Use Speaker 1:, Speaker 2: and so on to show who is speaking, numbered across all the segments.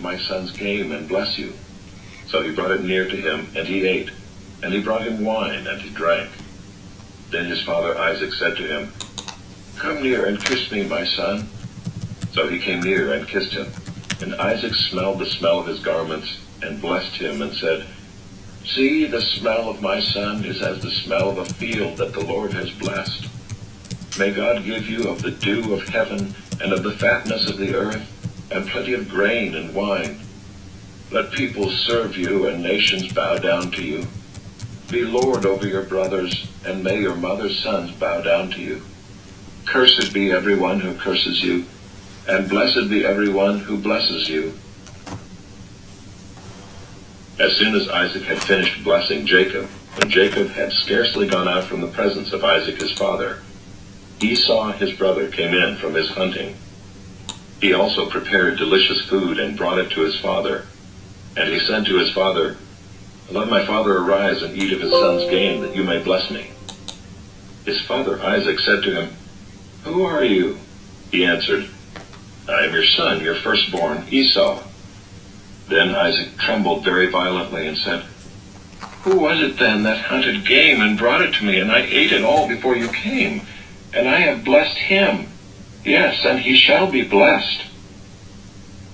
Speaker 1: my son's game and bless you. So he brought it near to him, and he ate. And he brought him wine, and he drank. Then his father Isaac said to him, Come near and kiss me, my son. So he came near and kissed him. And Isaac smelled the smell of his garments, and blessed him, and said, See, the smell of my son is as the smell of a field that the Lord has blessed. May God give you of the dew of heaven, and of the fatness of the earth, and plenty of grain and wine. Let peoples serve you, and nations bow down to you. Be Lord over your brothers, and may your mother's sons bow down to you. Cursed be everyone who curses you, and blessed be everyone who blesses you. As soon as Isaac had finished blessing Jacob, when Jacob had scarcely gone out from the presence of Isaac his father, Esau his brother came in from his hunting. He also prepared delicious food and brought it to his father. And he said to his father, Let my father arise and eat of his son's game, that you may bless me. His father Isaac said to him, Who are you? He answered, I am your son, your firstborn, Esau. Then Isaac trembled very violently and said, Who was it then that hunted game and brought it to me, and I ate it all before you came? And I have blessed him. Yes, and he shall be blessed.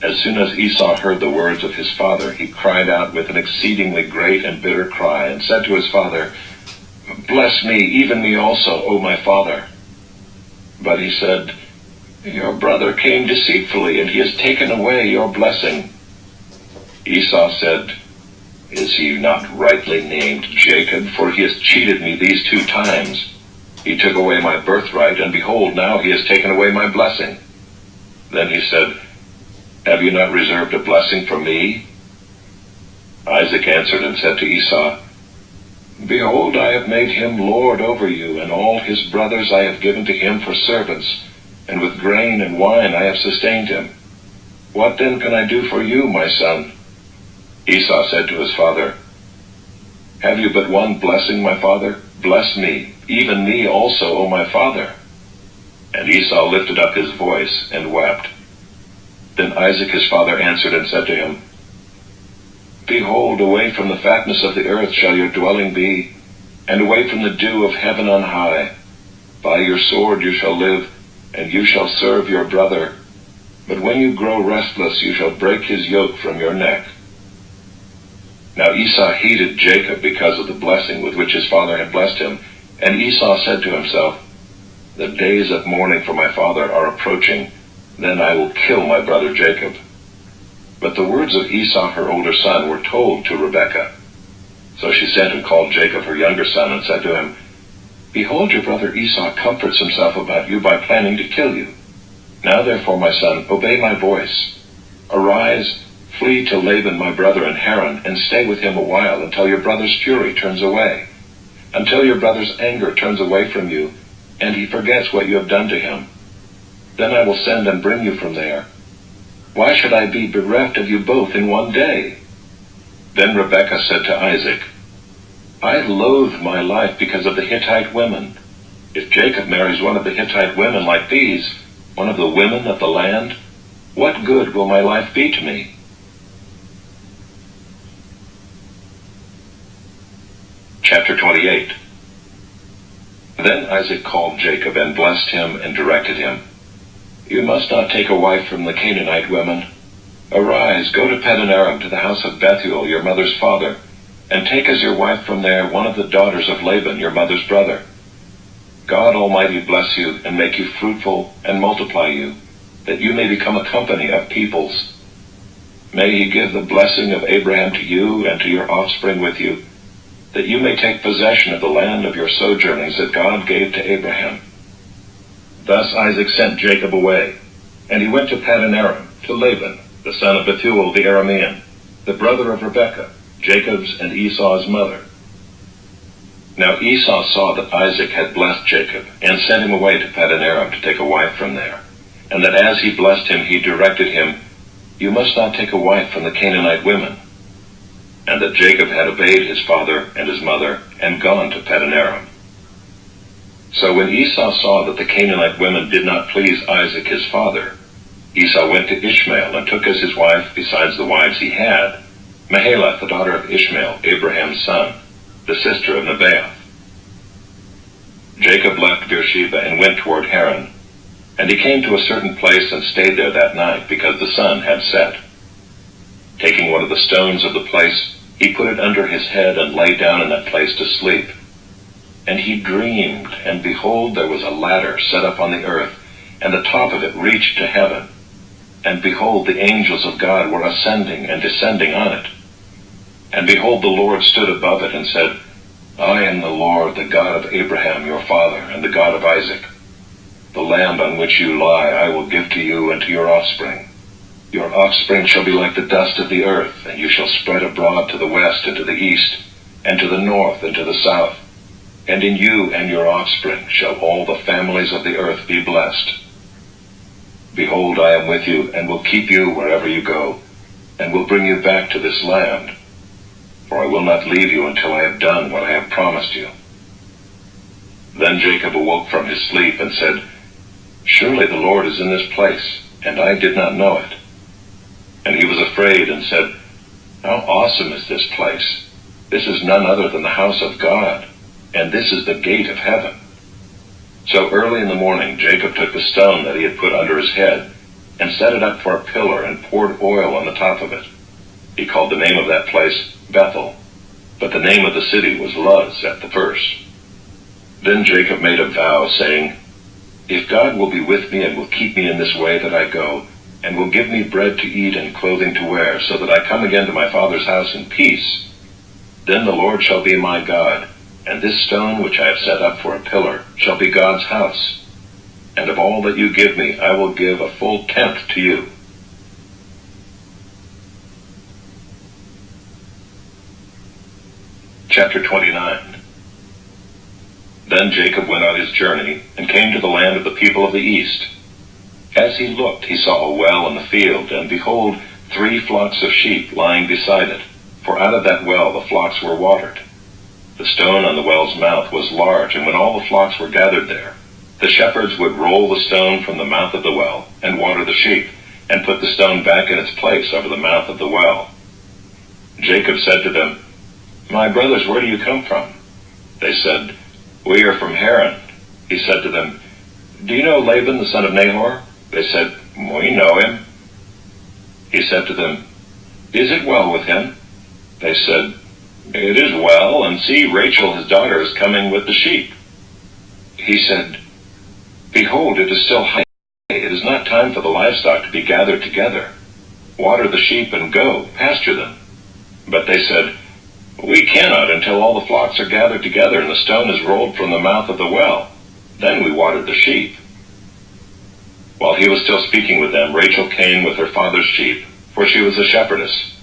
Speaker 1: As soon as Esau heard the words of his father, he cried out with an exceedingly great and bitter cry, and said to his father, Bless me, even me also, O my father. But he said, Your brother came deceitfully, and he has taken away your blessing. Esau said, Is he not rightly named Jacob? For he has cheated me these 2 times. He took away my birthright, and behold, now he has taken away my blessing. Then he said, Have you not reserved a blessing for me? Isaac answered and said to Esau, Behold, I have made him lord over you, and all his brothers I have given to him for servants, and with grain and wine I have sustained him. What then can I do for you, my son? Esau said to his father, Have you but one blessing, my father? Bless me, even me also, O my father. And Esau lifted up his voice and wept. Then Isaac his father answered and said to him, Behold, away from the fatness of the earth shall your dwelling be, and away from the dew of heaven on high. By your sword you shall live, and you shall serve your brother. But when you grow restless, you shall break his yoke from your neck. Now Esau hated Jacob because of the blessing with which his father had blessed him, and Esau said to himself, The days of mourning for my father are approaching, then I will kill my brother Jacob. But the words of Esau her older son were told to Rebekah. So she sent and called Jacob her younger son, and said to him, Behold, your brother Esau comforts himself about you by planning to kill you. Now therefore, my son, obey my voice. Arise, flee to Laban my brother in Haran, and stay with him a while until your brother's fury turns away, until your brother's anger turns away from you, and he forgets what you have done to him. Then I will send and bring you from there. Why should I be bereft of you both in one day? Then Rebekah said to Isaac, I loathe my life because of the Hittite women. If Jacob marries one of the Hittite women like these, one of the women of the land, what good will my life be to me? Chapter 28. Then Isaac called Jacob and blessed him and directed him, You must not take a wife from the Canaanite women. Arise, go to Paddan-aram, to the house of Bethuel, your mother's father, and take as your wife from there one of the daughters of Laban, your mother's brother. God Almighty bless you, and make you fruitful, and multiply you, that you may become a company of peoples. May he give the blessing of Abraham to you and to your offspring with you, that you may take possession of the land of your sojournings that God gave to Abraham. Thus Isaac sent Jacob away, and he went to Paddan-aram, to Laban, the son of Bethuel the Aramean, the brother of Rebekah, Jacob's and Esau's mother. Now Esau saw that Isaac had blessed Jacob, and sent him away to Paddan-aram to take a wife from there, and that as he blessed him, he directed him, You must not take a wife from the Canaanite women. And that Jacob had obeyed his father and his mother, and gone to Paddan-aram. So when Esau saw that the Canaanite women did not please Isaac his father, Esau went to Ishmael and took as his wife, besides the wives he had, Mahalath, the daughter of Ishmael, Abraham's son, the sister of Nebaioth. Jacob left Beersheba and went toward Haran, and he came to a certain place and stayed there that night, because the sun had set. Taking one of the stones of the place, he put it under his head and lay down in that place to sleep. And he dreamed, and behold, there was a ladder set up on the earth, and the top of it reached to heaven. And behold, the angels of God were ascending and descending on it. And behold, the Lord stood above it and said, I am the Lord, the God of Abraham your father, and the God of Isaac. The land on which you lie I will give to you and to your offspring. Your offspring shall be like the dust of the earth, and you shall spread abroad to the west and to the east, and to the north and to the south. And in you and your offspring shall all the families of the earth be blessed. Behold, I am with you, and will keep you wherever you go, and will bring you back to this land. For I will not leave you until I have done what I have promised you. Then Jacob awoke from his sleep and said, Surely the Lord is in this place, and I did not know it. And he was afraid and said, How awesome is this place! This is none other than the house of God, and this is the gate of heaven. So early in the morning Jacob took the stone that he had put under his head, and set it up for a pillar, and poured oil on the top of it. He called the name of that place Bethel, but the name of the city was Luz at the first. Then Jacob made a vow, saying, If God will be with me and will keep me in this way that I go, and will give me bread to eat and clothing to wear, so that I come again to my father's house in peace, then the Lord shall be my God, and this stone which I have set up for a pillar shall be God's house. And of all that you give me, I will give a full tenth to you. Chapter 29. Then Jacob went on his journey, and came to the land of the people of the east. As he looked, he saw a well in the field, and behold, 3 flocks of sheep lying beside it, for out of that well the flocks were watered. The stone on the well's mouth was large, and when all the flocks were gathered there, the shepherds would roll the stone from the mouth of the well, and water the sheep, and put the stone back in its place over the mouth of the well. Jacob said to them, My brothers, where do you come from? They said, We are from Haran. He said to them, Do you know Laban the son of Nahor? They said, We know him. He said to them, Is it well with him? They said, It is well, and see, Rachel his daughter is coming with the sheep. He said, Behold, it is still high. It is not time for the livestock to be gathered together. Water the sheep and go, pasture them. But they said, We cannot until all the flocks are gathered together and the stone is rolled from the mouth of the well. Then we watered the sheep. While he was still speaking with them, Rachel came with her father's sheep, for she was a shepherdess.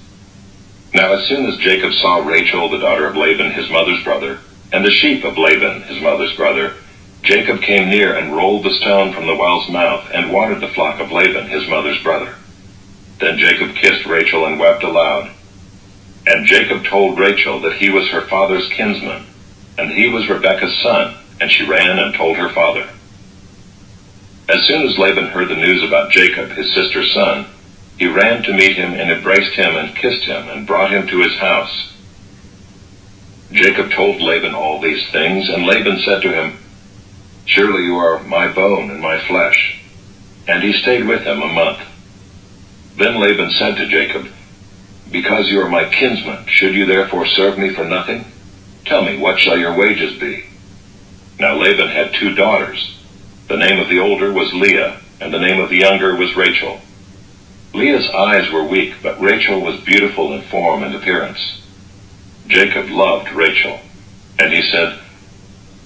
Speaker 1: Now as soon as Jacob saw Rachel, the daughter of Laban, his mother's brother, and the sheep of Laban, his mother's brother, Jacob came near and rolled the stone from the well's mouth, and watered the flock of Laban, his mother's brother. Then Jacob kissed Rachel and wept aloud. And Jacob told Rachel that he was her father's kinsman, and he was Rebekah's son, and she ran and told her father. As soon as Laban heard the news about Jacob, his sister's son, he ran to meet him and embraced him and kissed him and brought him to his house. Jacob told Laban all these things, and Laban said to him, Surely you are my bone and my flesh. And he stayed with him a month. Then Laban said to Jacob, Because you are my kinsman, should you therefore serve me for nothing? Tell me, what shall your wages be? Now Laban had 2 daughters. The name of the older was Leah, and the name of the younger was Rachel. Leah's eyes were weak, but Rachel was beautiful in form and appearance. Jacob loved Rachel, and he said,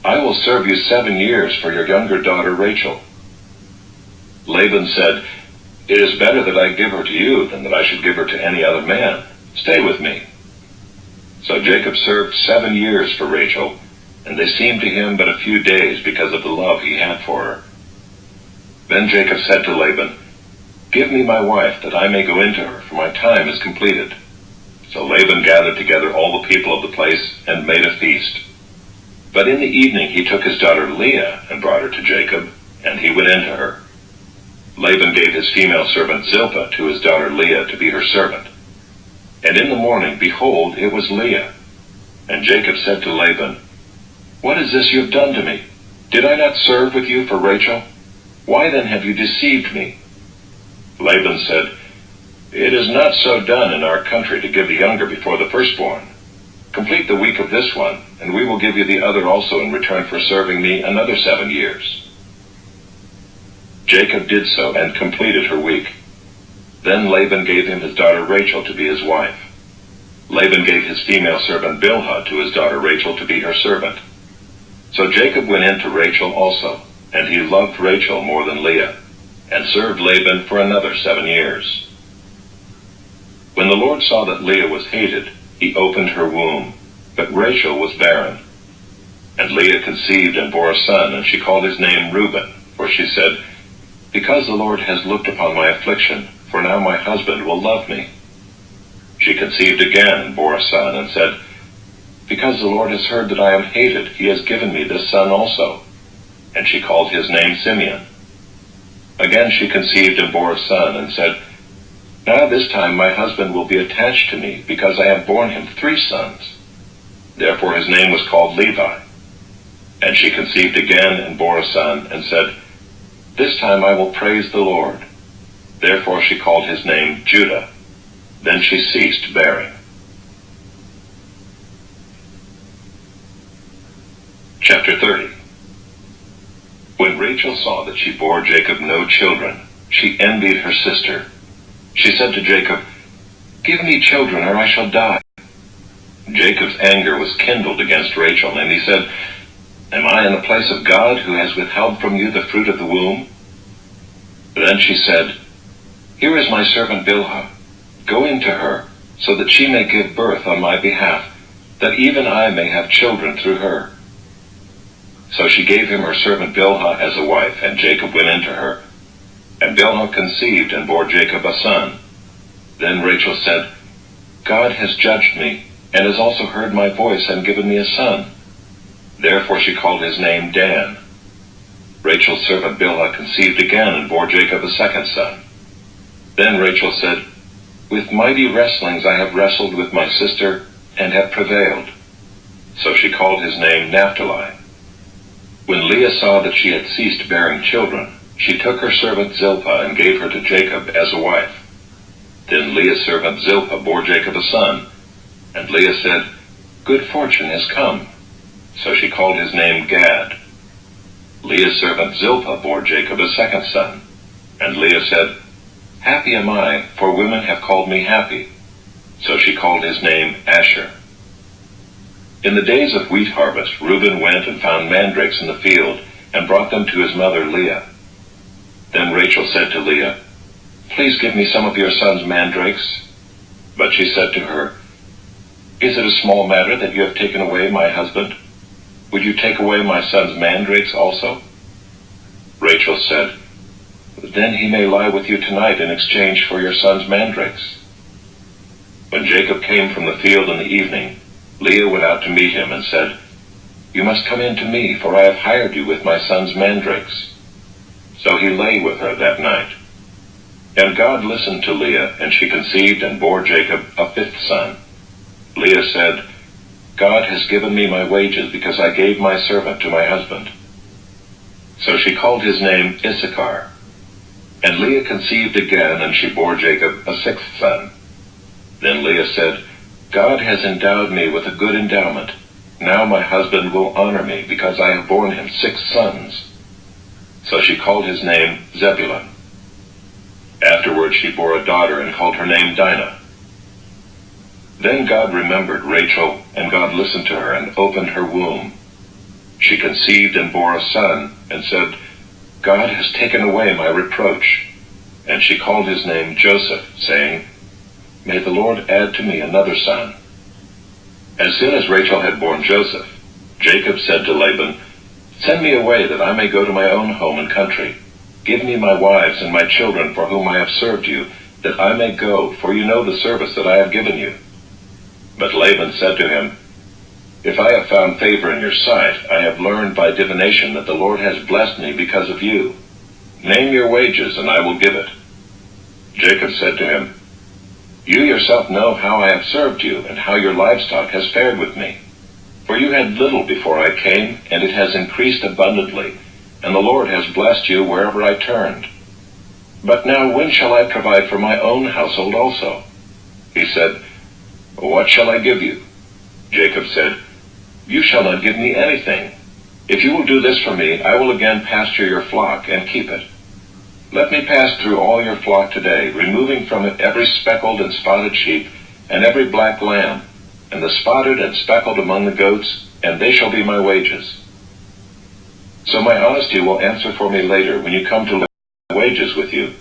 Speaker 1: I will serve you 7 years for your younger daughter Rachel. Laban said, It is better that I give her to you than that I should give her to any other man. Stay with me. So Jacob served 7 years for Rachel, and they seemed to him but a few days because of the love he had for her. Then Jacob said to Laban, Give me my wife, that I may go into her, for my time is completed. So Laban gathered together all the people of the place and made a feast. But in the evening he took his daughter Leah and brought her to Jacob, and he went into her. Laban gave his female servant Zilpah to his daughter Leah to be her servant. And in the morning, behold, it was Leah. And Jacob said to Laban, "What is this you have done to me? Did I not serve with you for Rachel? Why then have you deceived me?" Laban said, "It is not so done in our country to give the younger before the firstborn. Complete the week of this one, and we will give you the other also in return for serving me another 7 years." Jacob did so and completed her week. Then Laban gave him his daughter Rachel to be his wife. Laban gave his female servant Bilhah to his daughter Rachel to be her servant. So Jacob went in to Rachel also, and he loved Rachel more than Leah, and served Laban for another 7 years. When the Lord saw that Leah was hated, he opened her womb, but Rachel was barren. And Leah conceived and bore a son, and she called his name Reuben, for she said, "Because the Lord has looked upon my affliction, for now my husband will love me." She conceived again and bore a son, and said, "Because the Lord has heard that I am hated, he has given me this son also." And she called his name Simeon. Again she conceived and bore a son, and said, "Now this time my husband will be attached to me, because I have borne him 3 sons." Therefore his name was called Levi. And she conceived again and bore a son, and said, "This time I will praise the Lord." Therefore she called his name Judah. Then she ceased bearing. Chapter 30. When Rachel saw that she bore Jacob no children, she envied her sister. She said to Jacob, "Give me children, or I shall die." Jacob's anger was kindled against Rachel, and he said, "Am I in the place of God, who has withheld from you the fruit of the womb?" Then she said, "Here is my servant Bilhah. Go in to her, so that she may give birth on my behalf, that even I may have children through her." So she gave him her servant Bilhah as a wife, and Jacob went in to her. And Bilhah conceived and bore Jacob a son. Then Rachel said, "God has judged me, and has also heard my voice and given me a son." Therefore she called his name Dan. Rachel's servant Bilhah conceived again and bore Jacob a second son. Then Rachel said, "With mighty wrestlings I have wrestled with my sister, and have prevailed." So she called his name Naphtali. When Leah saw that she had ceased bearing children, she took her servant Zilpah and gave her to Jacob as a wife. Then Leah's servant Zilpah bore Jacob a son, and Leah said, "Good fortune has come." So she called his name Gad. Leah's servant Zilpah bore Jacob a second son, and Leah said, "Happy am I, for women have called me happy." So she called his name Asher. In the days of wheat harvest, Reuben went and found mandrakes in the field, and brought them to his mother Leah. Then Rachel said to Leah, "Please give me some of your son's mandrakes." But she said to her, "Is it a small matter that you have taken away my husband? Would you take away my son's mandrakes also?" Rachel said, "Then he may lie with you tonight in exchange for your son's mandrakes." When Jacob came from the field in the evening, Leah went out to meet him and said, "You must come in to me, for I have hired you with my son's mandrakes." So he lay with her that night. And God listened to Leah, and she conceived and bore Jacob a 5th son. Leah said, "God has given me my wages, because I gave my servant to my husband." So she called his name Issachar. And Leah conceived again, and she bore Jacob a 6th son. Then Leah said, "God has endowed me with a good endowment. Now my husband will honor me, because I have borne him 6 sons. So she called his name Zebulun. Afterward she bore a daughter, and called her name Dinah. Then God remembered Rachel, and God listened to her, and opened her womb. She conceived and bore a son, and said, "God has taken away my reproach." And she called his name Joseph, saying, "May the Lord add to me another son." As soon as Rachel had borne Joseph, Jacob said to Laban, "Send me away, that I may go to my own home and country. Give me my wives and my children, for whom I have served you, that I may go, for you know the service that I have given you." But Laban said to him, "If I have found favor in your sight, I have learned by divination that the Lord has blessed me because of you. "Name your wages, and I will give it." Jacob said to him, "You yourself know how I have served you, and how your livestock has fared with me. For you had little before I came, and it has increased abundantly, and the Lord has blessed you wherever I turned. But now when shall I provide for my own household also?" He said, "What shall I give you?" Jacob said, "You shall not give me anything. If you will do this for me, I will again pasture your flock and keep it. Let me pass through all your flock today, removing from it every speckled and spotted sheep, and every black lamb, and the spotted and speckled among the goats, and they shall be my wages. So my honesty will answer for me later when you come to lay my wages with you.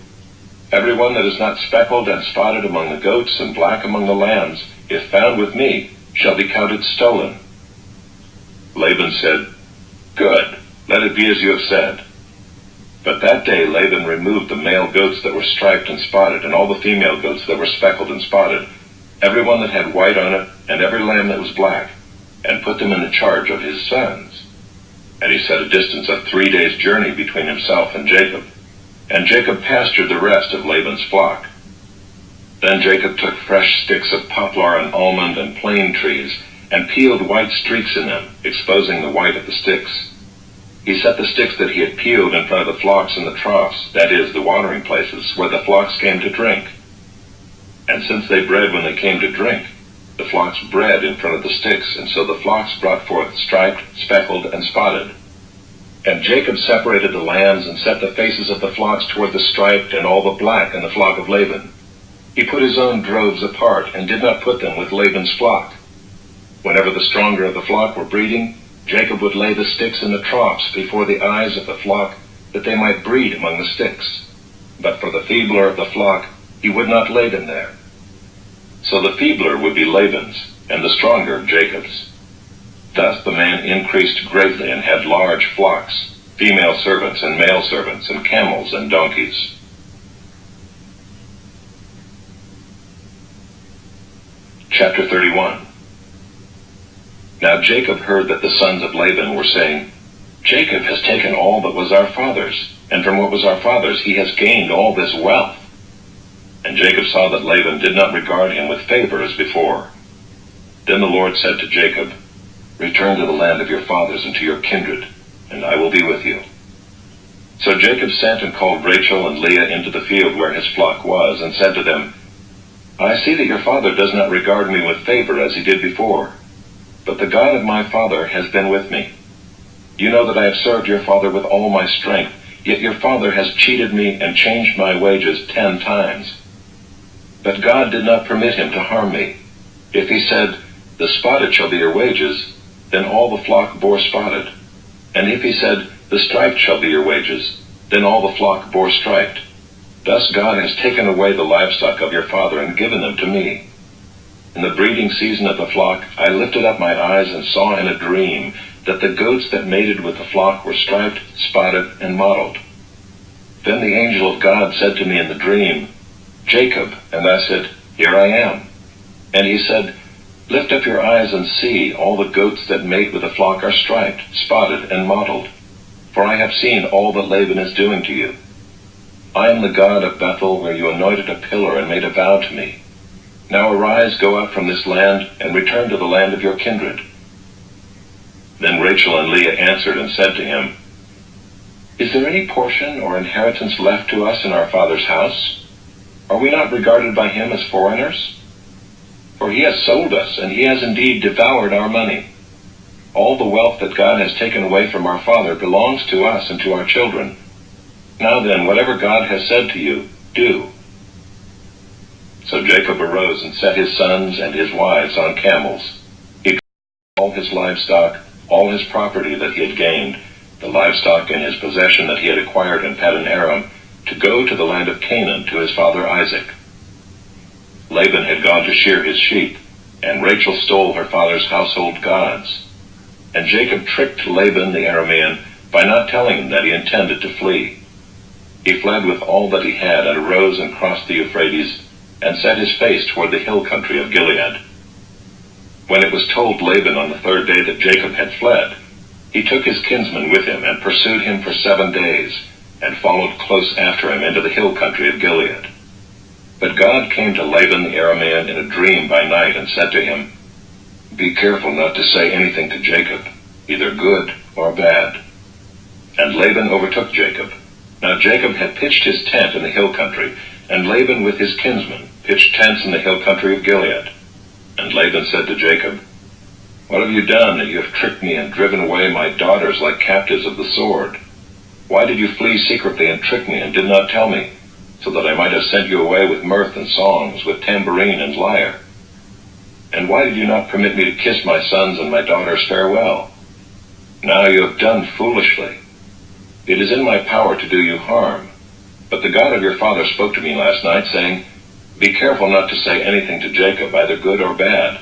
Speaker 1: Every one that is not speckled and spotted among the goats and black among the lambs, if found with me, shall be counted stolen." Laban said, "Good, let it be as you have said." But that day Laban removed the male goats that were striped and spotted, and all the female goats that were speckled and spotted, every one that had white on it, and every lamb that was black, and put them in the charge of his sons. And he set a distance of 3 days' journey between himself and Jacob. And Jacob pastured the rest of Laban's flock. Then Jacob took fresh sticks of poplar and almond and plane trees, and peeled white streaks in them, exposing the white of the sticks. He set the sticks that he had peeled in front of the flocks in the troughs, that is, the watering places, where the flocks came to drink. And since they bred when they came to drink, the flocks bred in front of the sticks, and so the flocks brought forth striped, speckled, and spotted. And Jacob separated the lambs and set the faces of the flocks toward the striped and all the black in the flock of Laban. He put his own droves apart and did not put them with Laban's flock. Whenever the stronger of the flock were breeding, Jacob would lay the sticks in the troughs before the eyes of the flock, that they might breed among the sticks. But for the feebler of the flock, he would not lay them there. So the feebler would be Laban's, and the stronger Jacob's. Thus the man increased greatly and had large flocks, female servants and male servants, and camels and donkeys. Chapter 31. Now Jacob heard that the sons of Laban were saying, "Jacob has taken all that was our father's, and from what was our father's he has gained all this wealth." And Jacob saw that Laban did not regard him with favor as before. Then the Lord said to Jacob, "Return to the land of your fathers and to your kindred, and I will be with you." So Jacob sent and called Rachel and Leah into the field where his flock was, and said to them, "I see that your father does not regard me with favor as he did before, but the God of my father has been with me. You know that I have served your father with all my strength, yet your father has cheated me and changed my wages 10 times. But God did not permit him to harm me. If he said, 'The spotted shall be your wages,' then all the flock bore spotted. And if he said, 'The striped shall be your wages,' then all the flock bore striped. Thus God has taken away the livestock of your father and given them to me. In the breeding season of the flock, I lifted up my eyes and saw in a dream that the goats that mated with the flock were striped, spotted, and mottled. Then the angel of God said to me in the dream, 'Jacob,' and I said, 'Here I am.' And he said, 'Lift up your eyes and see, all the goats that mate with the flock are striped, spotted, and mottled. For I have seen all that Laban is doing to you. I am the God of Bethel, where you anointed a pillar and made a vow to me. Now arise, go out from this land, and return to the land of your kindred.' Then Rachel and Leah answered and said to him, 'Is there any portion or inheritance left to us in our father's house? Are we not regarded by him as foreigners? For he has sold us, and he has indeed devoured our money. All the wealth that God has taken away from our father belongs to us and to our children. Now then, whatever God has said to you, do.' So Jacob arose and set his sons and his wives on camels. He took all his livestock, all his property that he had gained, the livestock in his possession that he had acquired in Paddan Aram, to go to the land of Canaan to his father Isaac. Laban had gone to shear his sheep, and Rachel stole her father's household gods. And Jacob tricked Laban the Aramean by not telling him that he intended to flee. He fled with all that he had, and arose and crossed the Euphrates, and set his face toward the hill country of Gilead. When it was told Laban on the 3rd day that Jacob had fled, he took his kinsman with him and pursued him for 7 days, and followed close after him into the hill country of Gilead. But God came to Laban the Aramean in a dream by night and said to him, "Be careful not to say anything to Jacob, either good or bad." And Laban overtook Jacob. Now Jacob had pitched his tent in the hill country, and Laban with his kinsmen pitched tents in the hill country of Gilead. And Laban said to Jacob, "What have you done that you have tricked me and driven away my daughters like captives of the sword? Why did you flee secretly and trick me and did not tell me, so that I might have sent you away with mirth and songs, with tambourine and lyre? And why did you not permit me to kiss my sons and my daughters farewell? Now you have done foolishly. It is in my power to do you harm. But the God of your father spoke to me last night, saying, 'Be careful not to say anything to Jacob, either good or bad.'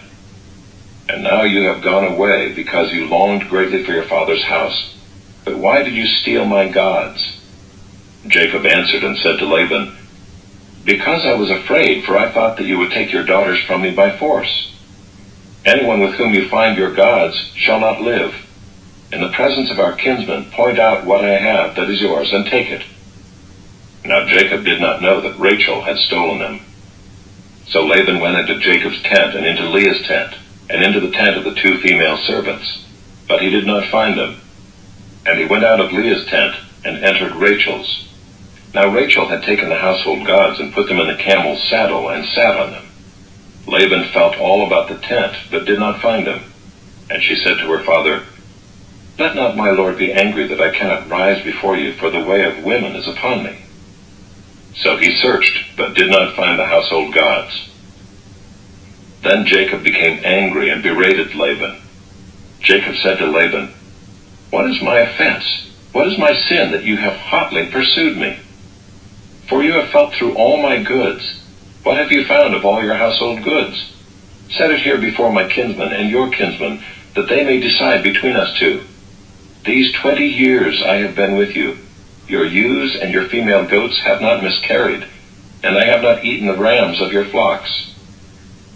Speaker 1: And now you have gone away because you longed greatly for your father's house. But why did you steal my gods?" Jacob answered and said to Laban, "Because I was afraid, for I thought that you would take your daughters from me by force. Anyone with whom you find your gods shall not live. In the presence of our kinsmen, point out what I have that is yours, and take it." Now Jacob did not know that Rachel had stolen them. So Laban went into Jacob's tent and into Leah's tent, and into the tent of the 2 female servants, but he did not find them. And he went out of Leah's tent and entered Rachel's. Now Rachel had taken the household gods and put them in the camel's saddle and sat on them. Laban felt all about the tent, but did not find them. And she said to her father, "Let not my lord be angry that I cannot rise before you, for the way of women is upon me." So he searched, but did not find the household gods. Then Jacob became angry and berated Laban. Jacob said to Laban, "What is my offense? What is my sin that you have hotly pursued me? For you have felt through all my goods. What have you found of all your household goods? Set it here before my kinsmen and your kinsmen, that they may decide between us two. These 20 years I have been with you. Your ewes and your female goats have not miscarried, and I have not eaten the rams of your flocks.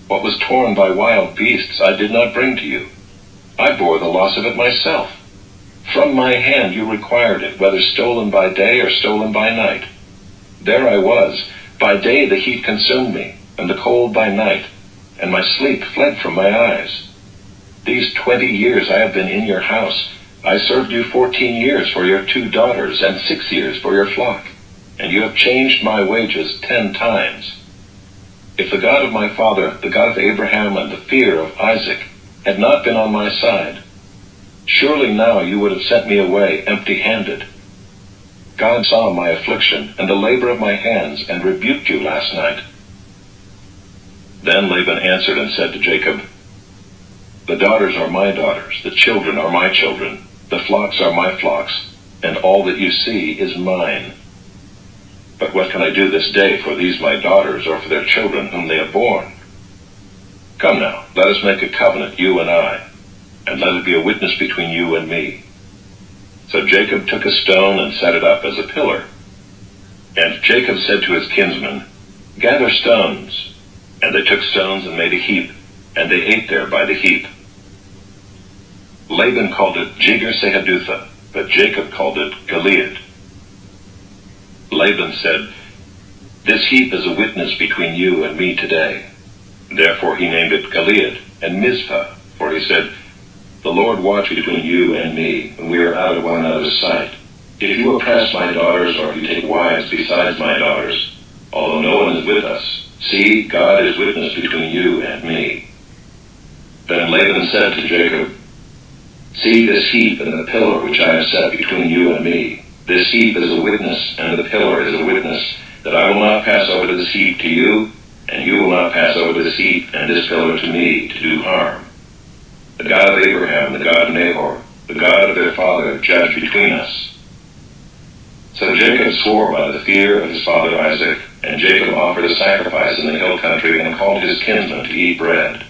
Speaker 1: What was torn by wild beasts I did not bring to you. I bore the loss of it myself. From my hand you required it, whether stolen by day or stolen by night. There I was. By day the heat consumed me, and the cold by night, and my sleep fled from my eyes. These 20 years I have been in your house. I served you 14 years for your 2 daughters, and 6 years for your flock, and you have changed my wages 10 times. If the God of my father, the God of Abraham, and the fear of Isaac had not been on my side, surely now you would have sent me away empty-handed. God saw my affliction and the labor of my hands, and rebuked you last night." Then Laban answered and said to Jacob, "The daughters are my daughters, the children are my children, the flocks are my flocks, and all that you see is mine. But what can I do this day for these my daughters, or for their children whom they have borne? Come now, let us make a covenant, you and I, and let it be a witness between you and me." So Jacob took a stone and set it up as a pillar. And Jacob said to his kinsmen, "Gather stones." And they took stones and made a heap, and they ate there by the heap. Laban called it Jegar-sahadutha, but Jacob called it Gilead. Laban said, "This heap is a witness between you and me today." Therefore he named it Gilead and Mizpah, for he said, "The Lord watch between you and me, when we are out of one another's sight. If you oppress my daughters, or if you take wives besides my daughters, although no one is with us, see, God is witness between you and me." Then Laban said to Jacob, "See this heap and the pillar which I have set between you and me. This heap is a witness, and the pillar is a witness, that I will not pass over this heap to you, and you will not pass over this heap and this pillar to me, to do harm. The God of Abraham, the God of Nahor, the God of their father, judge between us." So Jacob swore by the fear of his father Isaac, and Jacob offered a sacrifice in the hill country and called his kinsmen to eat bread.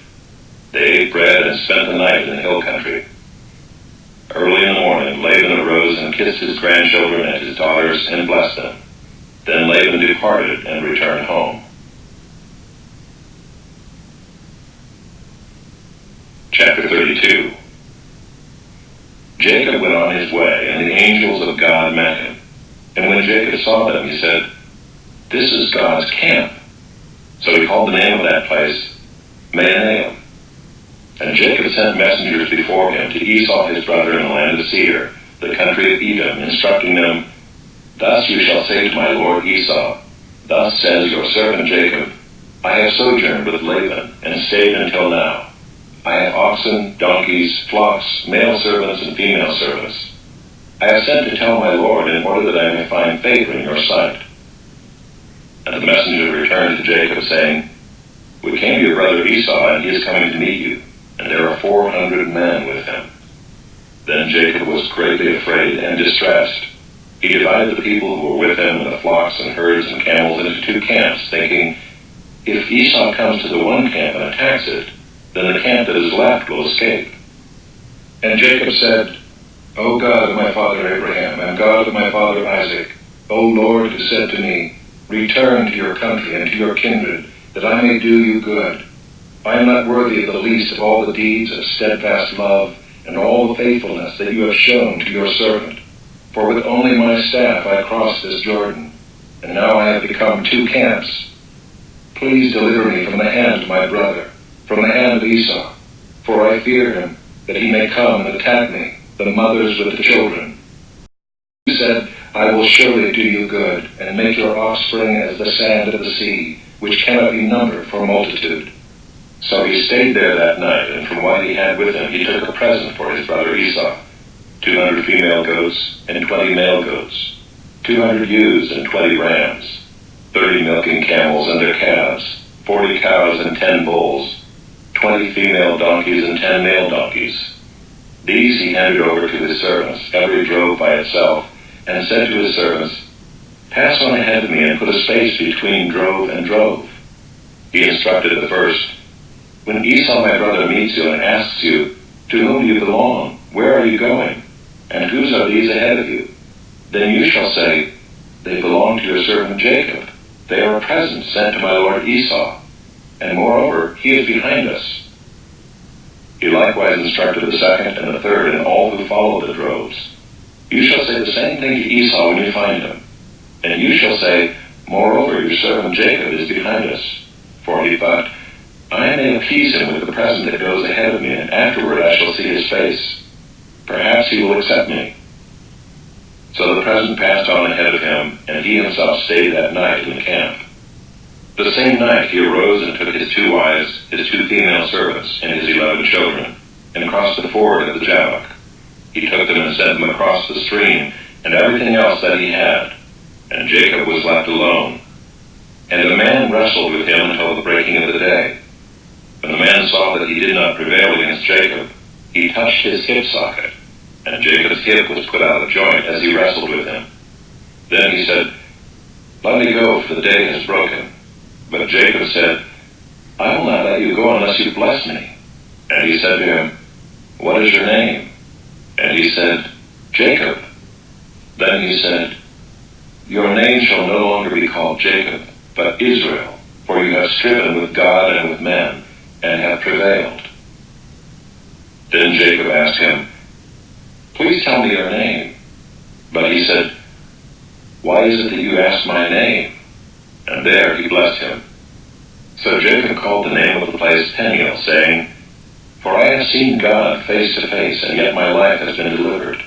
Speaker 1: They ate bread and spent the night in the hill country. Early in the morning, Laban arose and kissed his grandchildren and his daughters and blessed them. Then Laban departed and returned home. Chapter 32. Jacob went on his way, and the angels of God met him. And when Jacob saw them, he said, "This is God's camp." So he called the name of that place Mahanaim. And Jacob sent messengers before him to Esau his brother in the land of Seir, the country of Edom, instructing them, "Thus you shall say to my lord Esau, Thus says your servant Jacob, I have sojourned with Laban, and stayed until now. I have oxen, donkeys, flocks, male servants, and female servants. I have sent to tell my lord in order that I may find favor in your sight." And the messenger returned to Jacob, saying, "We came to your brother Esau, and he is coming to meet you, and there are 400 men with him." Then Jacob was greatly afraid and distressed. He divided the people who were with him and the flocks and herds and camels into 2 camps, thinking, "If Esau comes to the one camp and attacks it, then the camp that is left will escape." And Jacob said, "O God of my father Abraham, and God of my father Isaac, O Lord, who said to me, Return to your country and to your kindred, that I may do you good. I am not worthy of the least of all the deeds of steadfast love and all the faithfulness that you have shown to your servant. For with only my staff I crossed this Jordan, and now I have become 2 camps. Please deliver me from the hand of my brother, from the hand of Esau, for I fear him, that he may come and attack me, the mothers with the children." He said, "I will surely do you good, and make your offspring as the sand of the sea, which cannot be numbered for multitude." So he stayed there that night, and from what he had with him he took a present for his brother Esau, 200 female goats and 20 male goats, 200 ewes and 20 rams, 30 milking camels and their calves, 40 cows and 10 bulls, 20 female donkeys and 10 male donkeys. These he handed over to his servants, every drove by itself, and said to his servants, "Pass on ahead of me and put a space between drove and drove." He instructed the first, "When Esau my brother meets you and asks you, 'To whom do you belong? Where are you going? And whose are these ahead of you?' Then you shall say, 'They belong to your servant Jacob. They are a present sent to my lord Esau. And moreover, he is behind us.'" He likewise instructed the second and the third and all who followed the droves. "You shall say the same thing to Esau when you find him. And you shall say, 'Moreover, your servant Jacob is behind us.' For he thought, 'I may appease him with the present that goes ahead of me, and afterward I shall see his face. Perhaps he will accept me.' So the present passed on ahead of him, and he himself stayed that night in the camp. The same night he arose and took his 2 wives, his 2 female servants, and his 11 children, and crossed the ford of the Jabbok. He took them and sent them across the stream, and everything else that he had. And Jacob was left alone. And the man wrestled with him until the breaking of the day. When the man saw that he did not prevail against Jacob, he touched his hip socket, and Jacob's hip was put out of joint as he wrestled with him. Then he said, "Let me go, for the day has broken." But Jacob said, "I will not let you go unless you bless me." And he said to him, "What is your name?" And he said, "Jacob." Then he said, "Your name shall no longer be called Jacob, but Israel, for you have striven with God and with men, and have prevailed." Then Jacob asked him, "Please tell me your name." But he said, "Why is it that you ask my name?" And there he blessed him. So Jacob called the name of the place Peniel, saying, "For I have seen God face to face, and yet my life has been delivered."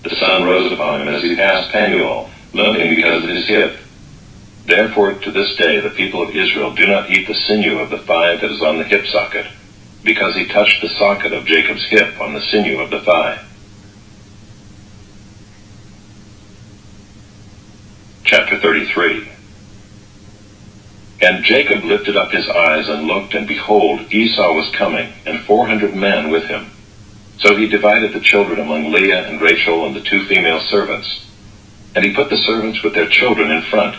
Speaker 1: The sun rose upon him as he passed Peniel, limping because of his hip. Therefore to this day the people of Israel do not eat the sinew of the thigh that is on the hip socket, because he touched the socket of Jacob's hip on the sinew of the thigh. Chapter 33. And Jacob lifted up his eyes and looked, and behold, Esau was coming, and 400 men with him. So he divided the children among Leah and Rachel and the 2 female servants. And he put the servants with their children in front,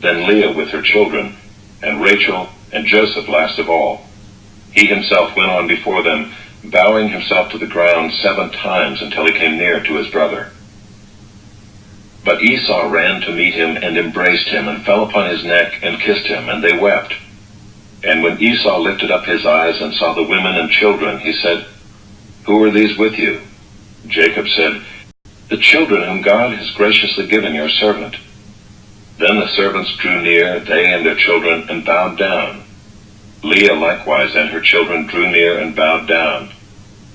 Speaker 1: then Leah with her children, and Rachel and Joseph last of all. He himself went on before them, bowing himself to the ground 7 times until he came near to his brother. But Esau ran to meet him and embraced him and fell upon his neck and kissed him, and they wept. And when Esau lifted up his eyes and saw the women and children, he said, "Who are these with you?" Jacob said, the children whom God has graciously given your servant." Then the servants drew near, they and their children, and bowed down. Leah likewise and her children drew near and bowed down.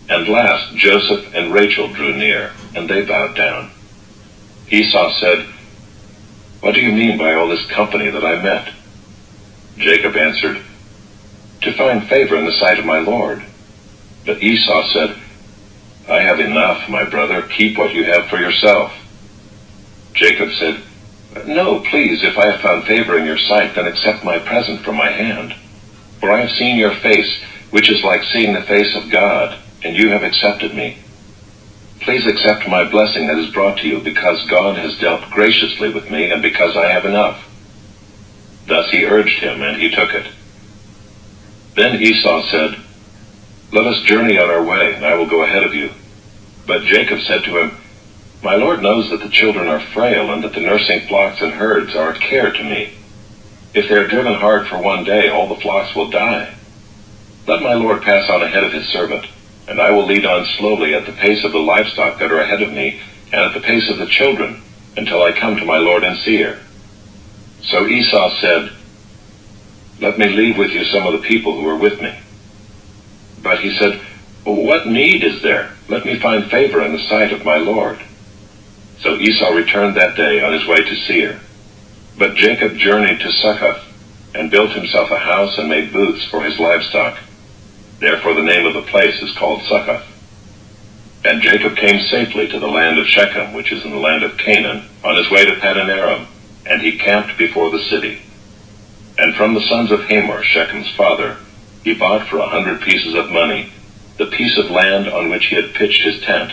Speaker 1: And last Joseph and Rachel drew near, and they bowed down. Esau said, "What do you mean by all this company that I met?" Jacob answered, "To find favor in the sight of my Lord." But Esau said, "I have enough, my brother. Keep what you have for yourself." Jacob said, "No, please, if I have found favor in your sight, then accept my present from my hand. For I have seen your face, which is like seeing the face of God, and you have accepted me. Please accept my blessing that is brought to you, because God has dealt graciously with me, and because I have enough." Thus he urged him, and he took it. Then Esau said, "Let us journey on our way, and I will go ahead of you." But Jacob said to him, "My Lord knows that the children are frail, and that the nursing flocks and herds are a care to me. If they are driven hard for one day, all the flocks will die. Let my Lord pass on ahead of his servant, and I will lead on slowly at the pace of the livestock that are ahead of me, and at the pace of the children, until I come to my Lord in Seir." So Esau said, "Let me leave with you some of the people who are with me." But he said, "What need is there? Let me find favor in the sight of my Lord." So Esau returned that day on his way to Seir. But Jacob journeyed to Succoth, and built himself a house and made booths for his livestock. Therefore the name of the place is called Succoth. And Jacob came safely to the land of Shechem, which is in the land of Canaan, on his way to Paddan Aram, and he camped before the city. And from the sons of Hamor, Shechem's father, he bought for 100 pieces of money the piece of land on which he had pitched his tent.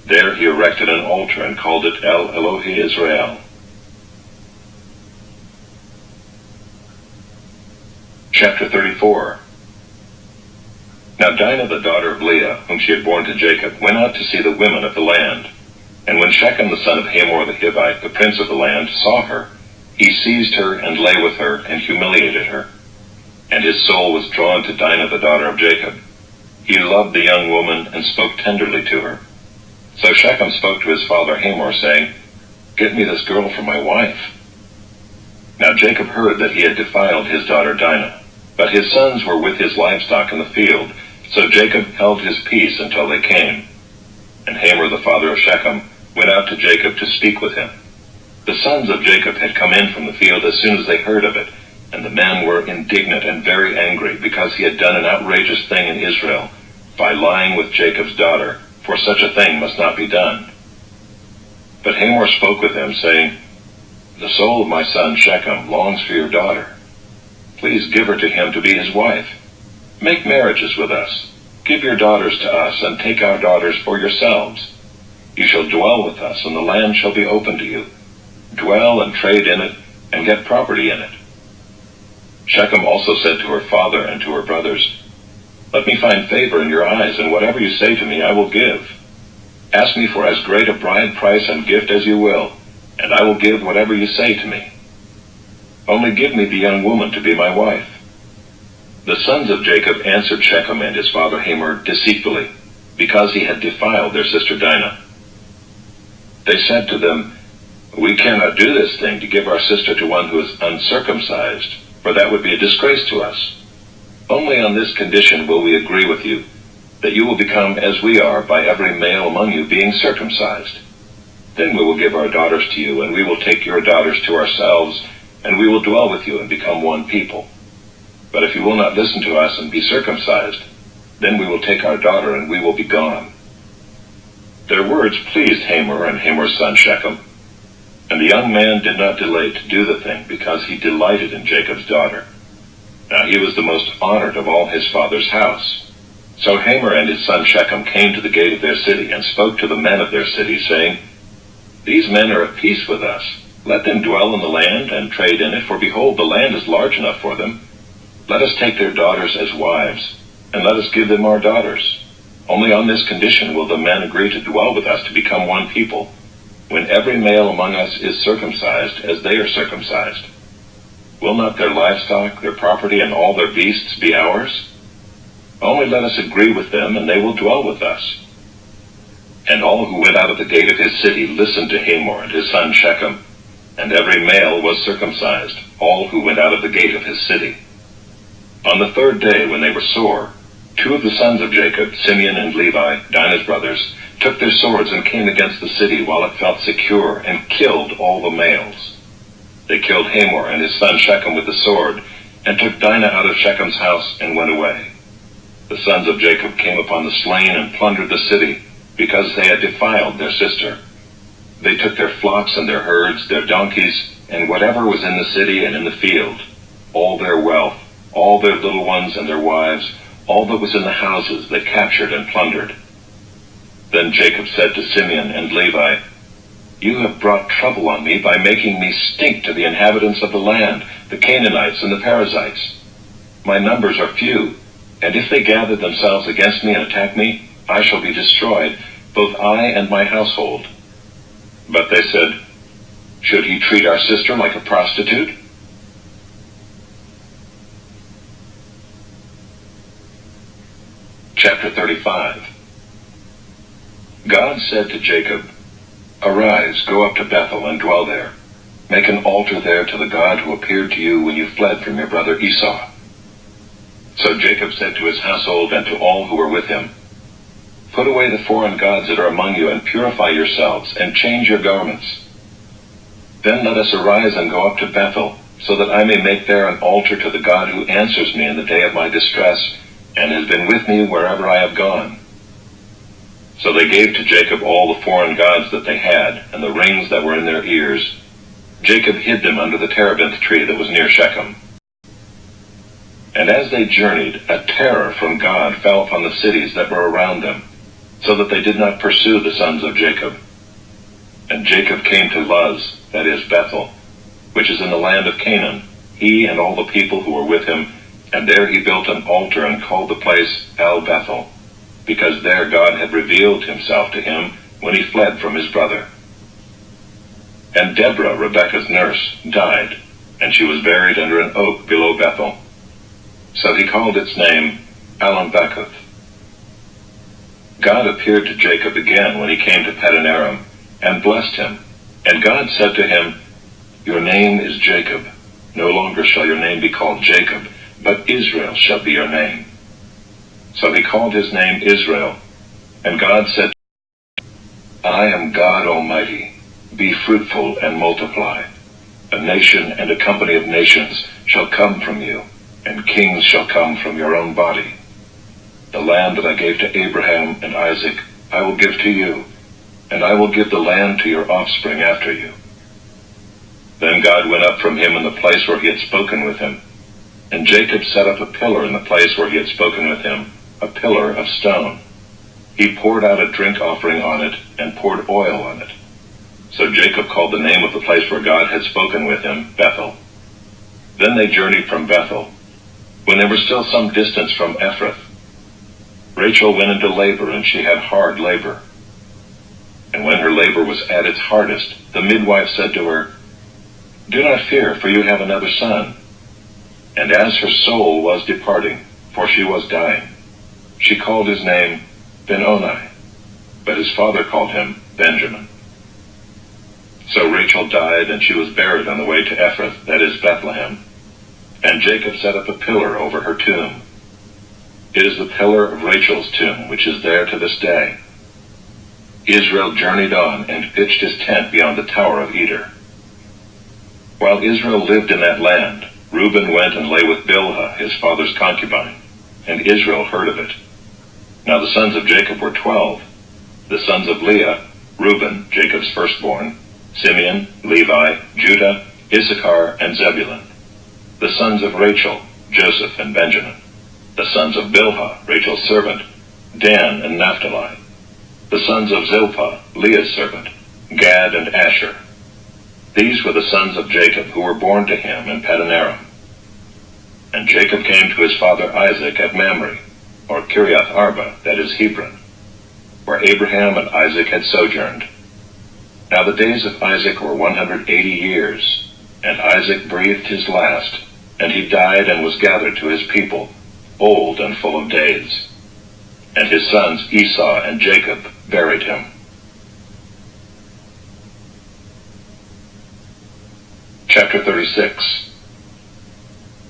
Speaker 1: There he erected an altar and called it El Elohe Israel. Chapter 34. Now Dinah, the daughter of Leah, whom she had borne to Jacob, went out to see the women of the land. And when Shechem the son of Hamor the Hivite, the prince of the land, saw her, he seized her and lay with her and humiliated her. And his soul was drawn to Dinah, the daughter of Jacob. He loved the young woman and spoke tenderly to her. So Shechem spoke to his father Hamor, saying, "Get me this girl for my wife." Now Jacob heard that he had defiled his daughter Dinah, but his sons were with his livestock in the field, so Jacob held his peace until they came. And Hamor the father of Shechem went out to Jacob to speak with him. The sons of Jacob had come in from the field as soon as they heard of it, and the men were indignant and very angry, because he had done an outrageous thing in Israel by lying with Jacob's daughter, for such a thing must not be done. But Hamor spoke with them, saying, "The soul of my son Shechem longs for your daughter. Please give her to him to be his wife. Make marriages with us. Give your daughters to us, and take our daughters for yourselves. You shall dwell with us, and the land shall be open to you. Dwell and trade in it, and get property in it." Shechem also said to her father and to her brothers, "Let me find favor in your eyes, and whatever you say to me I will give. Ask me for as great a bride price and gift as you will, and I will give whatever you say to me. Only give me the young woman to be my wife." The sons of Jacob answered Shechem and his father Hamor deceitfully, because he had defiled their sister Dinah. They said to them, "We cannot do this thing to give our sister to one who is uncircumcised, for that would be a disgrace to us. Only on this condition will we agree with you, that you will become as we are by every male among you being circumcised. Then we will give our daughters to you, and we will take your daughters to ourselves, and we will dwell with you and become one people. But if you will not listen to us and be circumcised, then we will take our daughter and we will be gone." Their words pleased Hamor and Hamor's son Shechem, and the young man did not delay to do the thing, because he delighted in Jacob's daughter. Now he was the most honored of all his father's house. So Hamor and his son Shechem came to the gate of their city, and spoke to the men of their city, saying, "These men are at peace with us. Let them dwell in the land and trade in it, for behold, the land is large enough for them. Let us take their daughters as wives, and let us give them our daughters. Only on this condition will the men agree to dwell with us to become one people, when every male among us is circumcised as they are circumcised. Will not their livestock, their property, and all their beasts be ours? Only let us agree with them, and they will dwell with us." And all who went out of the gate of his city listened to Hamor and his son Shechem, and every male was circumcised, all who went out of the gate of his city. On the third day, when they were sore, 2 of the sons of Jacob, Simeon and Levi, Dinah's brothers, took their swords and came against the city while it felt secure, and killed all the males. They killed Hamor and his son Shechem with the sword, and took Dinah out of Shechem's house and went away. The sons of Jacob came upon the slain and plundered the city, because they had defiled their sister. They took their flocks and their herds, their donkeys, and whatever was in the city and in the field, all their wealth, all their little ones and their wives, all that was in the houses they captured and plundered. Then Jacob said to Simeon and Levi, "You have brought trouble on me by making me stink to the inhabitants of the land, the Canaanites and the Perizzites. My numbers are few, and if they gather themselves against me and attack me, I shall be destroyed, both I and my household." But they said, "Should he treat our sister like a prostitute?" Chapter 35. God said to Jacob, "Arise, go up to Bethel and dwell there. Make an altar there to the God who appeared to you when you fled from your brother Esau." So Jacob said to his household and to all who were with him, "Put away the foreign gods that are among you, and purify yourselves, and change your garments. Then let us arise and go up to Bethel, so that I may make there an altar to the God who answers me in the day of my distress, and has been with me wherever I have gone." So they gave to Jacob all the foreign gods that they had, and the rings that were in their ears. Jacob hid them under the terebinth tree that was near Shechem. And as they journeyed, a terror from God fell upon the cities that were around them, so that they did not pursue the sons of Jacob. And Jacob came to Luz, that is Bethel, which is in the land of Canaan, he and all the people who were with him, and there he built an altar and called the place El Bethel, because there God had revealed himself to him when he fled from his brother. And Deborah, Rebekah's nurse, died, and she was buried under an oak below Bethel. So he called its name Allon-Bachuth. God appeared to Jacob again when he came to Paddan-aram, and blessed him. And God said to him, "Your name is Jacob. No longer shall your name be called Jacob, but Israel shall be your name." So he called his name Israel. And God said, "I am God Almighty. Be fruitful and multiply. A nation and a company of nations shall come from you, and kings shall come from your own body. The land that I gave to Abraham and Isaac I will give to you, and I will give the land to your offspring after you." Then God went up from him in the place where he had spoken with him. And Jacob set up a pillar in the place where he had spoken with him, a pillar of stone. He poured out a drink offering on it, and poured oil on it. So Jacob called the name of the place where God had spoken with him, Bethel. Then they journeyed from Bethel. When they were still some distance from Ephrath, Rachel went into labor, and she had hard labor. And when her labor was at its hardest, the midwife said to her, "Do not fear, for you have another son." And as her soul was departing, for she was dying, she called his name Ben-Oni, but his father called him Benjamin. So Rachel died, and she was buried on the way to Ephrath, that is Bethlehem. And Jacob set up a pillar over her tomb. It is the pillar of Rachel's tomb, which is there to this day. Israel journeyed on and pitched his tent beyond the Tower of Eder. While Israel lived in that land, Reuben went and lay with Bilhah, his father's concubine, and Israel heard of it. Now the sons of Jacob were 12. The sons of Leah, Reuben, Jacob's firstborn, Simeon, Levi, Judah, Issachar, and Zebulun. The sons of Rachel, Joseph and Benjamin. The sons of Bilhah, Rachel's servant, Dan and Naphtali. The sons of Zilpah, Leah's servant, Gad and Asher. These were the sons of Jacob who were born to him in Paddan-aram. And Jacob came to his father Isaac at Mamre, or Kiriath Arba, that is Hebron, where Abraham and Isaac had sojourned. Now the days of Isaac were 180 years, and Isaac breathed his last, and he died and was gathered to his people, old and full of days. And his sons Esau and Jacob buried him. 36.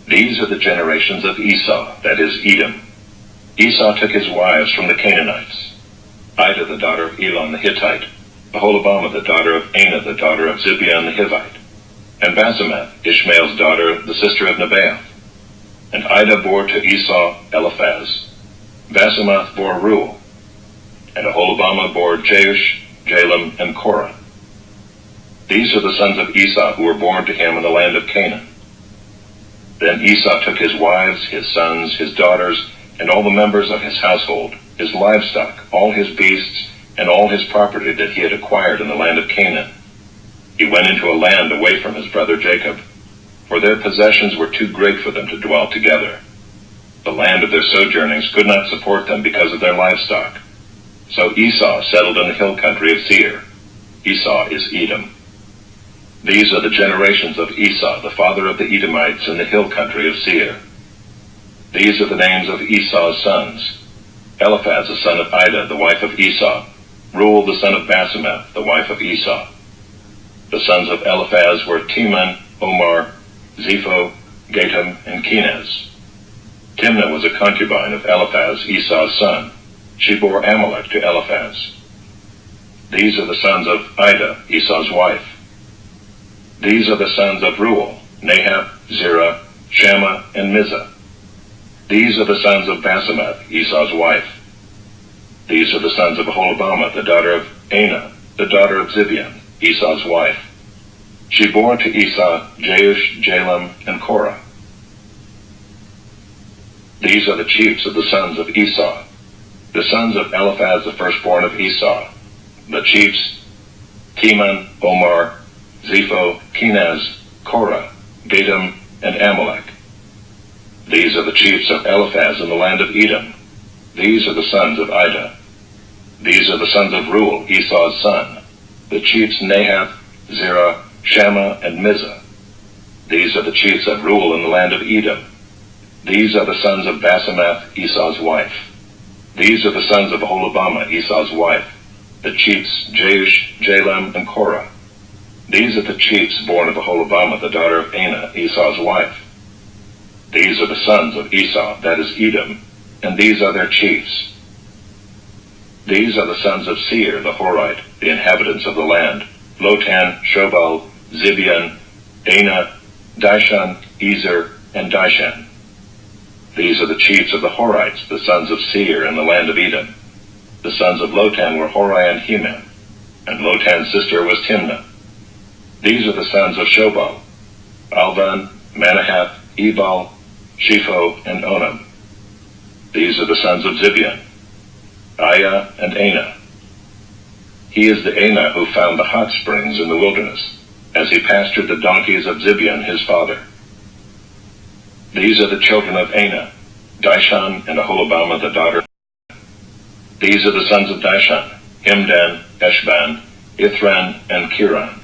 Speaker 1: These are the generations of Esau, that is, Edom. Esau took his wives from the Canaanites: Ida the daughter of Elon the Hittite, Aholibamah the daughter of Anah the daughter of Zibeon the Hivite, and Basemath, Ishmael's daughter, the sister of Nebaioth. And Ida bore to Esau Eliphaz. Basemath bore Reuel, and Aholibamah bore Jeush, Jalam, and Korah. These are the sons of Esau who were born to him in the land of Canaan. Then Esau took his wives, his sons, his daughters, and all the members of his household, his livestock, all his beasts, and all his property that he had acquired in the land of Canaan. He went into a land away from his brother Jacob, for their possessions were too great for them to dwell together. The land of their sojournings could not support them because of their livestock. So Esau settled in the hill country of Seir. Esau is Edom. These are the generations of Esau, the father of the Edomites, in the hill country of Seir. These are the names of Esau's sons: Eliphaz the son of Ida, the wife of Esau; Reuel the son of Basemath, the wife of Esau. The sons of Eliphaz were Teman, Omar, Zepho, Gatam, and Kenaz. Timnah was a concubine of Eliphaz, Esau's son. She bore Amalek to Eliphaz. These are the sons of Ida, Esau's wife. These are the sons of Reuel: Nahab, Zerah, Shammah, and Mizah. These are the sons of Basemath, Esau's wife. These are the sons of Aholibamah, the daughter of Anah, the daughter of Zibeon, Esau's wife. She bore to Esau Jeush, Jalam, and Korah. These are the chiefs of the sons of Esau, the sons of Eliphaz, the firstborn of Esau. The chiefs: Teman, Omar, Zepho, Kenaz, Korah, Gatam, and Amalek. These are the chiefs of Eliphaz in the land of Edom. These are the sons of Ida. These are the sons of Reuel, Esau's son. The chiefs Nahab, Zerah, Shammah, and Mizah. These are the chiefs of Reuel in the land of Edom. These are the sons of Basemath, Esau's wife. These are the sons of Aholibamah, Esau's wife. The chiefs Jeush, Jalam, and Korah. These are the chiefs born of Aholibamah, the daughter of Anah, Esau's wife. These are the sons of Esau, that is Edom, and these are their chiefs. These are the sons of Seir the Horite, the inhabitants of the land: Lotan, Shobal, Zibeon, Anah, Dishan, Ezer, and Dishan. These are the chiefs of the Horites, the sons of Seir in the land of Edom. The sons of Lotan were Hori and Hemam, and Lotan's sister was Timnah. These are the sons of Shobal: Alvan, Manahath, Ebal, Shepho, and Onam. These are the sons of Zibeon: Aya and Anah. He is the Anah who found the hot springs in the wilderness, as he pastured the donkeys of Zibeon his father. These are the children of Anah: Dishan and Aholibamah the daughter. These are the sons of Dishan: Himdan, Eshban, Ithran, and Kiran.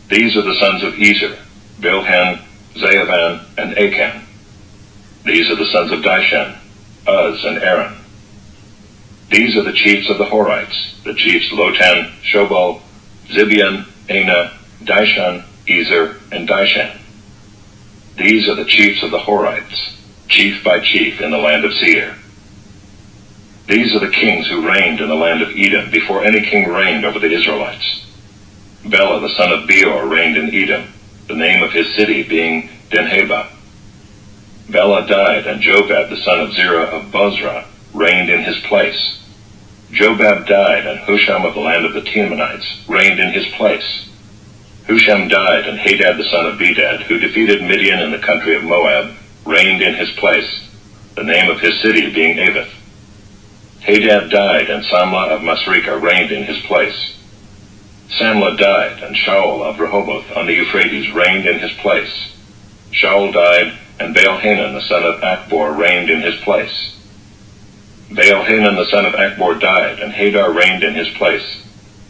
Speaker 1: These are the sons of Ezer: Bilhan, Zaavan, and Achan. These are the sons of Dishan: Uz and Aaron. These are the chiefs of the Horites, the chiefs Lotan, Shobal, Zibeon, Anah, Dishan, Ezer, and Dishan. These are the chiefs of the Horites, chief by chief in the land of Seir. These are the kings who reigned in the land of Edom before any king reigned over the Israelites. Bela the son of Beor reigned in Edom, the name of his city being Dinhabah. Bela died, and Jobab the son of Zerah of Bozrah reigned in his place. Jobab died, and Husham of the land of the Temanites reigned in his place. Husham died, and Hadad the son of Bedad, who defeated Midian in the country of Moab, reigned in his place, the name of his city being Avith. Hadad died, and Samlah of Masrekah reigned in his place. Samlah died, and Shaul of Rehoboth on the Euphrates reigned in his place. Shaul died, and Baal-Hanan the son of Achbor reigned in his place. Baal-Hanan the son of Achbor died, and Hadar reigned in his place,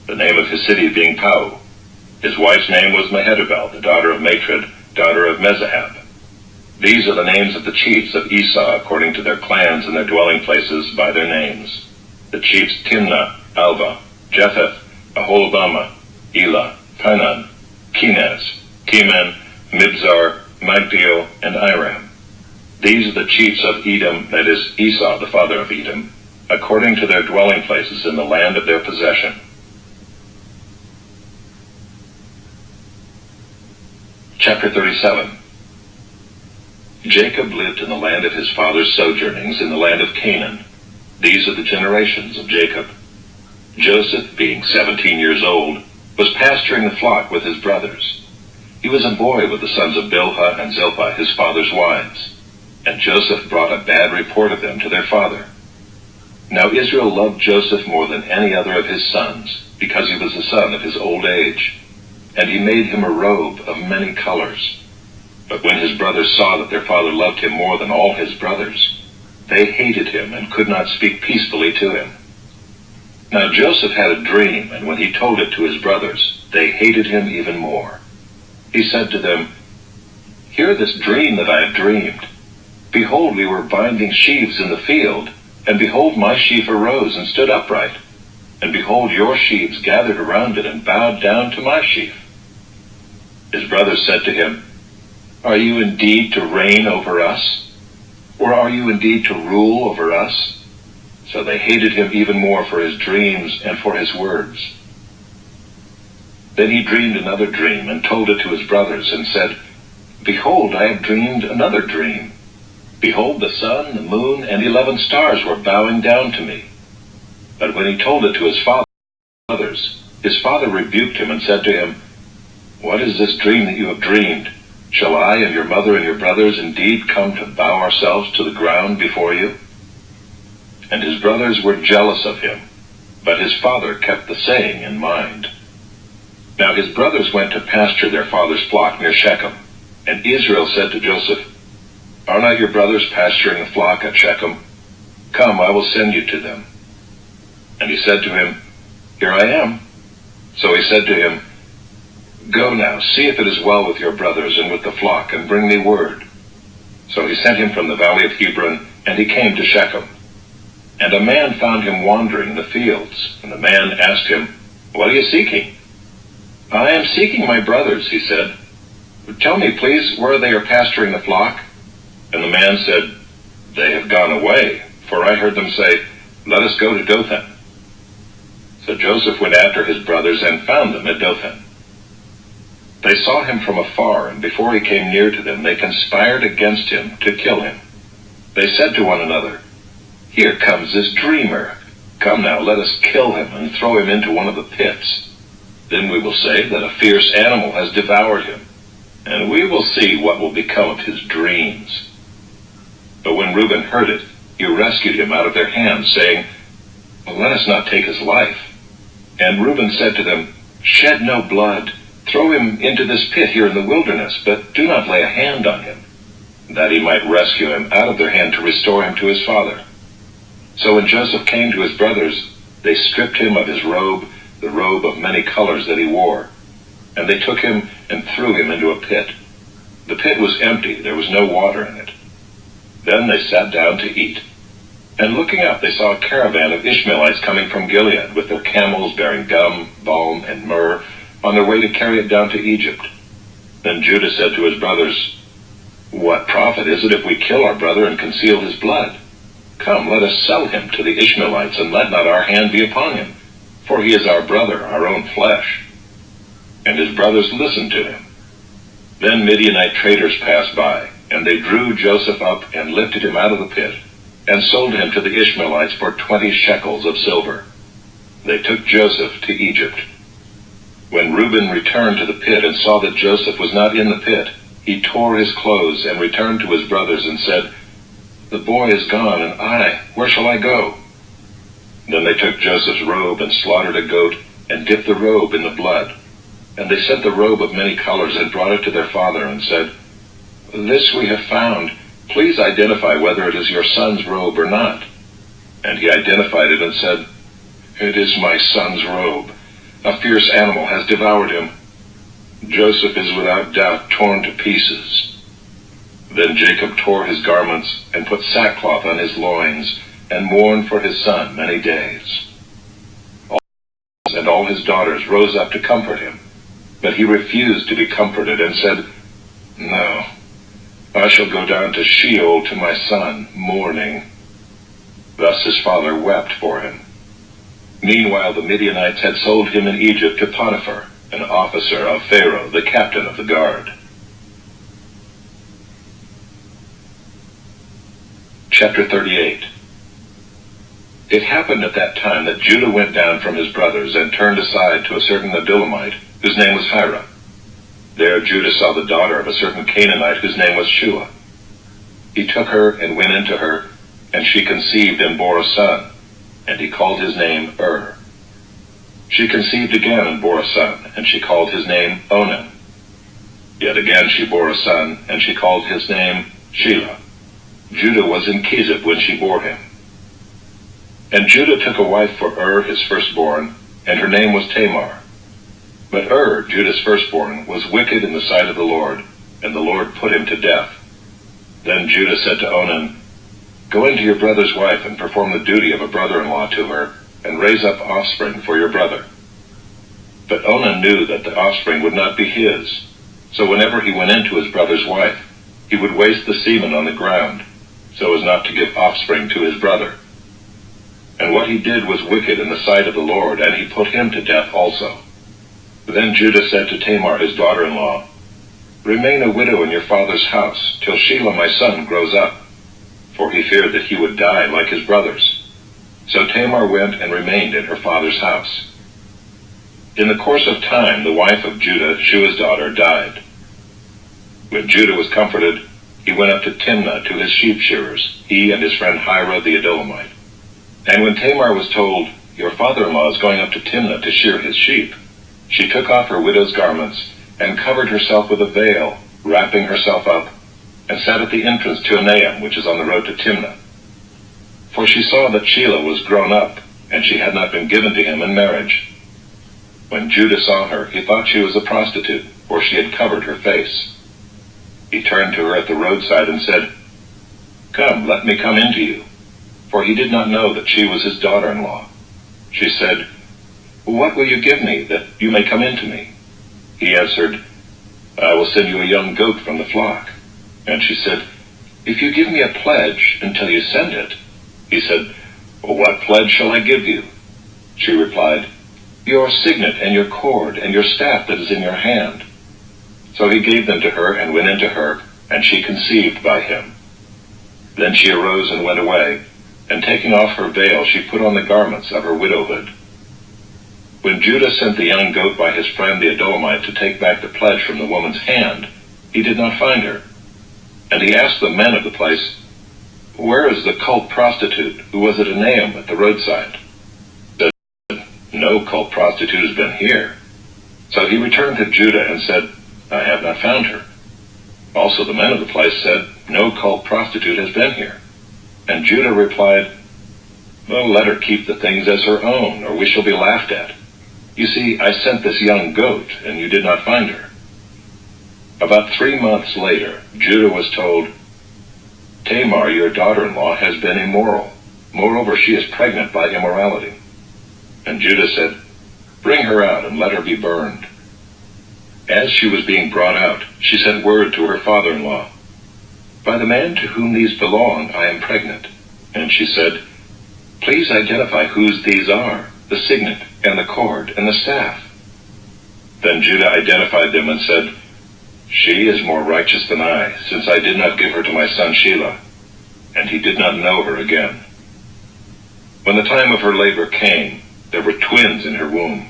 Speaker 1: the name of his city being Pau. His wife's name was Mehetabel, the daughter of Matred, daughter of Mezahab. These are the names of the chiefs of Esau according to their clans and their dwelling places by their names: the chiefs Timnah, Alva, Jetheth, Aholibamah, Elah, Pinan, Kenaz, Teman, Mibzar, Magdiel, and Iram. These are the chiefs of Edom, that is, Esau, the father of Edom, according to their dwelling places in the land of their possession. Chapter 37. Jacob lived in the land of his father's sojournings in the land of Canaan. These are the generations of Jacob. Joseph, being 17 years old, was pasturing the flock with his brothers. He was a boy with the sons of Bilhah and Zilpah, his father's wives. And Joseph brought a bad report of them to their father. Now Israel loved Joseph more than any other of his sons, because he was the son of his old age. And he made him a robe of many colors. But when his brothers saw that their father loved him more than all his brothers, they hated him and could not speak peacefully to him. Now Joseph had a dream, and when he told it to his brothers, they hated him even more. He said to them, "Hear this dream that I have dreamed. Behold, we were binding sheaves in the field, and behold, my sheaf arose and stood upright. And behold, your sheaves gathered around it and bowed down to my sheaf." His brothers said to him, "Are you indeed to reign over us? Or are you indeed to rule over us?" So they hated him even more for his dreams and for his words. Then he dreamed another dream and told it to his brothers and said, "Behold, I have dreamed another dream. Behold, the sun, the moon, and 11 stars were bowing down to me." But when he told it to his brothers, his father rebuked him and said to him, "What is this dream that you have dreamed? Shall I and your mother and your brothers indeed come to bow ourselves to the ground before you?" And his brothers were jealous of him, but his father kept the saying in mind. Now his brothers went to pasture their father's flock near Shechem, and Israel said to Joseph, "Are not your brothers pasturing the flock at Shechem? Come, I will send you to them." And he said to him, "Here I am." So he said to him, "Go now, see if it is well with your brothers and with the flock, and bring me word." So he sent him from the valley of Hebron, and he came to Shechem. And a man found him wandering in the fields, and the man asked him, "What are you seeking?" "I am seeking my brothers," he said. "Tell me, please, where they are pasturing the flock." And the man said, "They have gone away, for I heard them say, 'Let us go to Dothan.'" So Joseph went after his brothers and found them at Dothan. They saw him from afar, and before he came near to them, they conspired against him to kill him. They said to one another, "Here comes this dreamer. Come now, let us kill him and throw him into one of the pits. Then we will say that a fierce animal has devoured him, and we will see what will become of his dreams." But when Reuben heard it, he rescued him out of their hands, saying, "Let us not take his life." And Reuben said to them, "Shed no blood. Throw him into this pit here in the wilderness, but do not lay a hand on him, that he might rescue him out of their hand to restore him to his father." So when Joseph came to his brothers, they stripped him of his robe, the robe of many colors that he wore, and they took him and threw him into a pit. The pit was empty, there was no water in it. Then they sat down to eat. And looking up, they saw a caravan of Ishmaelites coming from Gilead, with their camels bearing gum, balm, and myrrh, on their way to carry it down to Egypt. Then Judah said to his brothers, "What profit is it if we kill our brother and conceal his blood? Come, let us sell him to the Ishmaelites, and let not our hand be upon him, for he is our brother, our own flesh." And his brothers listened to him. Then Midianite traders passed by, and they drew Joseph up and lifted him out of the pit, and sold him to the Ishmaelites for 20 shekels of silver. They took Joseph to Egypt. When Reuben returned to the pit and saw that Joseph was not in the pit, he tore his clothes and returned to his brothers and said, "The boy is gone, and where shall I go?" Then they took Joseph's robe and slaughtered a goat and dipped the robe in the blood. And they sent the robe of many colors and brought it to their father and said, "This we have found. Please identify whether it is your son's robe or not." And he identified it and said, "It is my son's robe. A fierce animal has devoured him. Joseph is without doubt torn to pieces." Then Jacob tore his garments and put sackcloth on his loins and mourned for his son many days. And all his daughters rose up to comfort him, but he refused to be comforted and said, No, I shall go down to Sheol to my son, mourning." Thus his father wept for him. Meanwhile the Midianites had sold him in Egypt to Potiphar, an officer of Pharaoh, the captain of the guard. Chapter 38. It happened at that time that Judah went down from his brothers and turned aside to a certain Adullamite, whose name was Hira. There Judah saw the daughter of a certain Canaanite whose name was Shua. He took her and went into her, and she conceived and bore a son, and he called his name She conceived again and bore a son, and she called his name Onan. Yet again she bore a son, and she called his name Shelah. Judah was in Kezib when she bore him. And Judah took a wife for his firstborn, and her name was Tamar. But Judah's firstborn, was wicked in the sight of the Lord, and the Lord put him to death. Then Judah said to Onan, "Go into your brother's wife and perform the duty of a brother-in-law to her, and raise up offspring for your brother." But Onan knew that the offspring would not be his, so whenever he went into his brother's wife, he would waste the semen on the ground, so as not to give offspring to his brother. And what he did was wicked in the sight of the Lord, and he put him to death also. Then Judah said to Tamar his daughter-in-law, "Remain a widow in your father's house, till Shelah my son grows up," for he feared that he would die like his brothers. So Tamar went and remained in her father's house. In the course of time the wife of Judah, Shua's daughter, died. When Judah was comforted, he went up to Timnah to his sheep shearers, he and his friend Hira the Adullamite. And when Tamar was told, "Your father-in-law is going up to Timnah to shear his sheep," she took off her widow's garments and covered herself with a veil, wrapping herself up, and sat at the entrance to Enaim, which is on the road to Timnah. For she saw that Shelah was grown up, and she had not been given to him in marriage. When Judah saw her, he thought she was a prostitute, for she had covered her face. He turned to her at the roadside and said, "Come, let me come into you," for he did not know that she was his daughter-in-law. She said, "What will you give me, that you may come into me?" He answered, "I will send you a young goat from the flock." And she said, "If you give me a pledge until you send it." He said, "What pledge shall I give you?" She replied, "Your signet and your cord and your staff that is in your hand." So he gave them to her and went into her, and she conceived by him. Then she arose and went away, and taking off her veil she put on the garments of her widowhood. When Judah sent the young goat by his friend the Adullamite to take back the pledge from the woman's hand, he did not find her. And he asked the men of the place, "Where is the cult prostitute who was at Enaim at the roadside?" They said, "No cult prostitute has been here." So he returned to Judah and said, "I have not found her." Also the men of the place said, "No cult prostitute has been here." And Judah replied, "Well, let her keep the things as her own, or we shall be laughed at. You see, I sent this young goat, and you did not find her." About 3 months later, Judah was told, "Tamar, your daughter-in-law, has been immoral. Moreover, she is pregnant by immorality." And Judah said, "Bring her out and let her be burned." As she was being brought out, she sent word to her father-in-law, "By the man to whom these belong, I am pregnant." And she said, "Please identify whose these are, the signet and the cord and the staff." Then Judah identified them and said, "She is more righteous than I, since I did not give her to my son Shelah." And he did not know her again. When the time of her labor came, there were twins in her womb.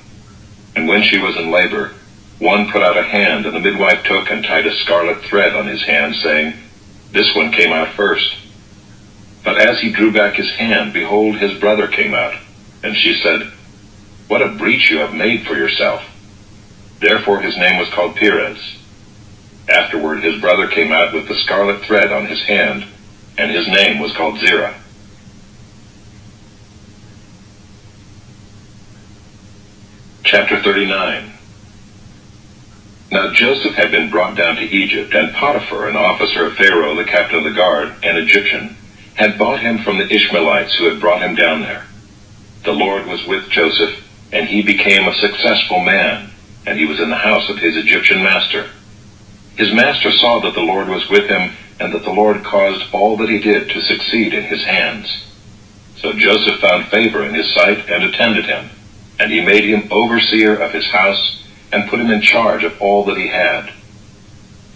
Speaker 1: And when she was in labor, one put out a hand, and the midwife took and tied a scarlet thread on his hand, saying, "This one came out first." But as he drew back his hand, behold, his brother came out. And she said, "What a breach you have made for yourself." Therefore his name was called Perez. Afterward his brother came out with the scarlet thread on his hand, and his name was called Zerah. Chapter 39. Now Joseph had been brought down to Egypt, and Potiphar, an officer of Pharaoh, the captain of the guard, an Egyptian, had bought him from the Ishmaelites who had brought him down there. The Lord was with Joseph, and he became a successful man, and he was in the house of his Egyptian master. His master saw that the Lord was with him, and that the Lord caused all that he did to succeed in his hands. So Joseph found favor in his sight and attended him, and he made him overseer of his house, and put him in charge of all that he had.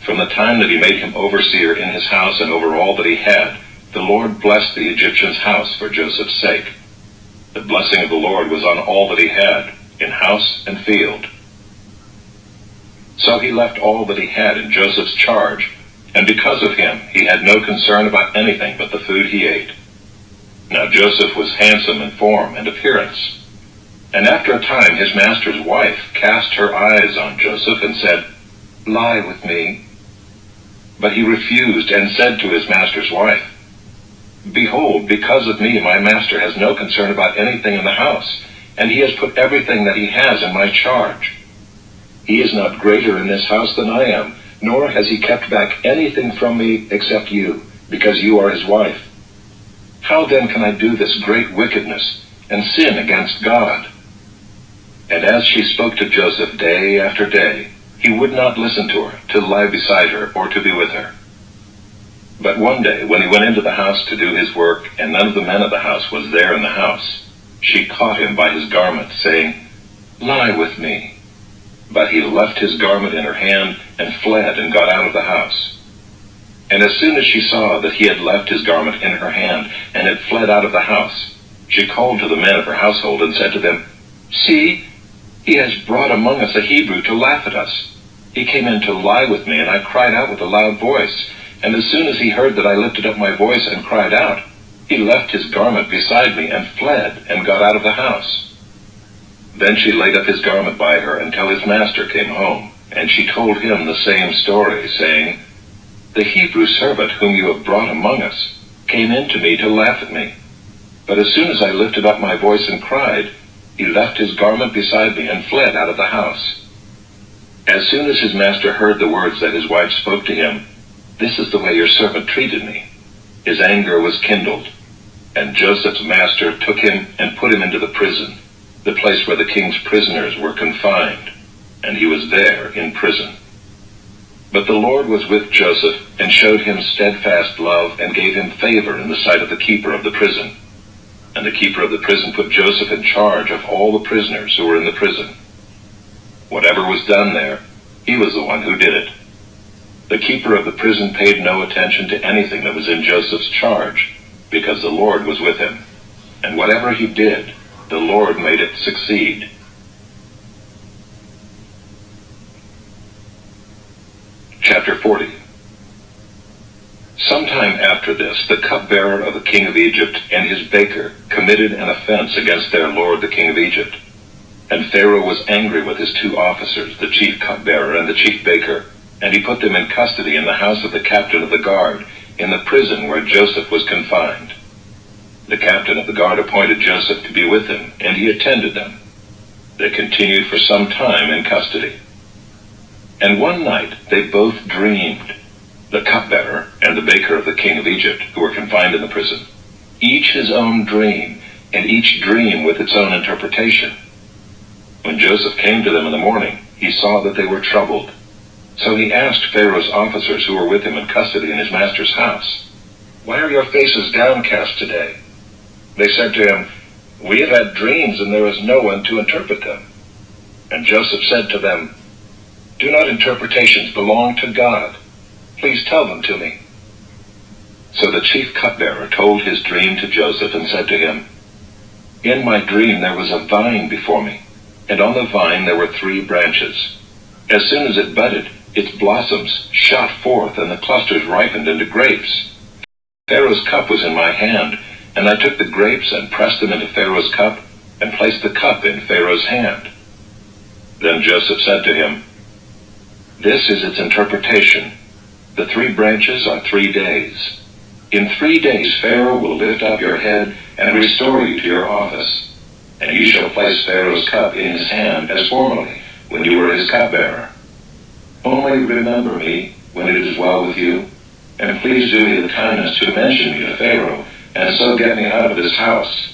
Speaker 1: From the time that he made him overseer in his house and over all that he had, the Lord blessed the Egyptian's house for Joseph's sake. The blessing of the Lord was on all that he had, in house and field. So he left all that he had in Joseph's charge, and because of him he had no concern about anything but the food he ate. Now Joseph was handsome in form and appearance. And after a time his master's wife cast her eyes on Joseph and said, "Lie with me." But he refused and said to his master's wife, "Behold, because of me my master has no concern about anything in the house, and he has put everything that he has in my charge. He is not greater in this house than I am, nor has he kept back anything from me except you, because you are his wife. How then can I do this great wickedness and sin against God?" And as she spoke to Joseph day after day, he would not listen to her, to lie beside her, or to be with her. But one day, when he went into the house to do his work, and none of the men of the house was there in the house, she caught him by his garment, saying, "Lie with me." But he left his garment in her hand, and fled and got out of the house. And as soon as she saw that he had left his garment in her hand, and had fled out of the house, she called to the men of her household, and said to them, "See, he has brought among us a Hebrew to laugh at us. He came in to lie with me, and I cried out with a loud voice. And as soon as he heard that I lifted up my voice and cried out, he left his garment beside me and fled and got out of the house." Then she laid up his garment by her until his master came home, and she told him the same story, saying, "The Hebrew servant whom you have brought among us came in to me to laugh at me. But as soon as I lifted up my voice and cried, he left his garment beside me and fled out of the house." As soon as his master heard the words that his wife spoke to him, "This is the way your servant treated me," his anger was kindled. And Joseph's master took him and put him into the prison, the place where the king's prisoners were confined, and he was there in prison. But the Lord was with Joseph, and showed him steadfast love, and gave him favor in the sight of the keeper of the prison. And the keeper of the prison put Joseph in charge of all the prisoners who were in the prison. Whatever was done there, he was the one who did it. The keeper of the prison paid no attention to anything that was in Joseph's charge, because the Lord was with him. And whatever he did, the Lord made it succeed. Chapter 40. Sometime after this, the cupbearer of the king of Egypt and his baker committed an offense against their lord the king of Egypt. And Pharaoh was angry with his two officers, the chief cupbearer and the chief baker, and he put them in custody in the house of the captain of the guard, in the prison where Joseph was confined. The captain of the guard appointed Joseph to be with him, and he attended them. They continued for some time in custody. And one night they both dreamed, the cupbearer and the baker of the king of Egypt, who were confined in the prison, each his own dream, and each dream with its own interpretation. When Joseph came to them in the morning, he saw that they were troubled. So he asked Pharaoh's officers who were with him in custody in his master's house, "Why are your faces downcast today?" They said to him, "We have had dreams, and there is no one to interpret them." And Joseph said to them, "Do not interpretations belong to God? Please tell them to me." So the chief cupbearer told his dream to Joseph and said to him, "In my dream there was a vine before me, and on the vine there were 3 branches. As soon as it budded, its blossoms shot forth, and the clusters ripened into grapes. Pharaoh's cup was in my hand, and I took the grapes and pressed them into Pharaoh's cup, and placed the cup in Pharaoh's hand." Then Joseph said to him, "This is its interpretation. The 3 branches are 3 days. In 3 days Pharaoh will lift up your head and restore you to your office, and you shall place Pharaoh's cup in his hand as formerly, when you were his cupbearer. Only remember me when it is well with you, and please do me the kindness to mention me to Pharaoh, and so get me out of this house.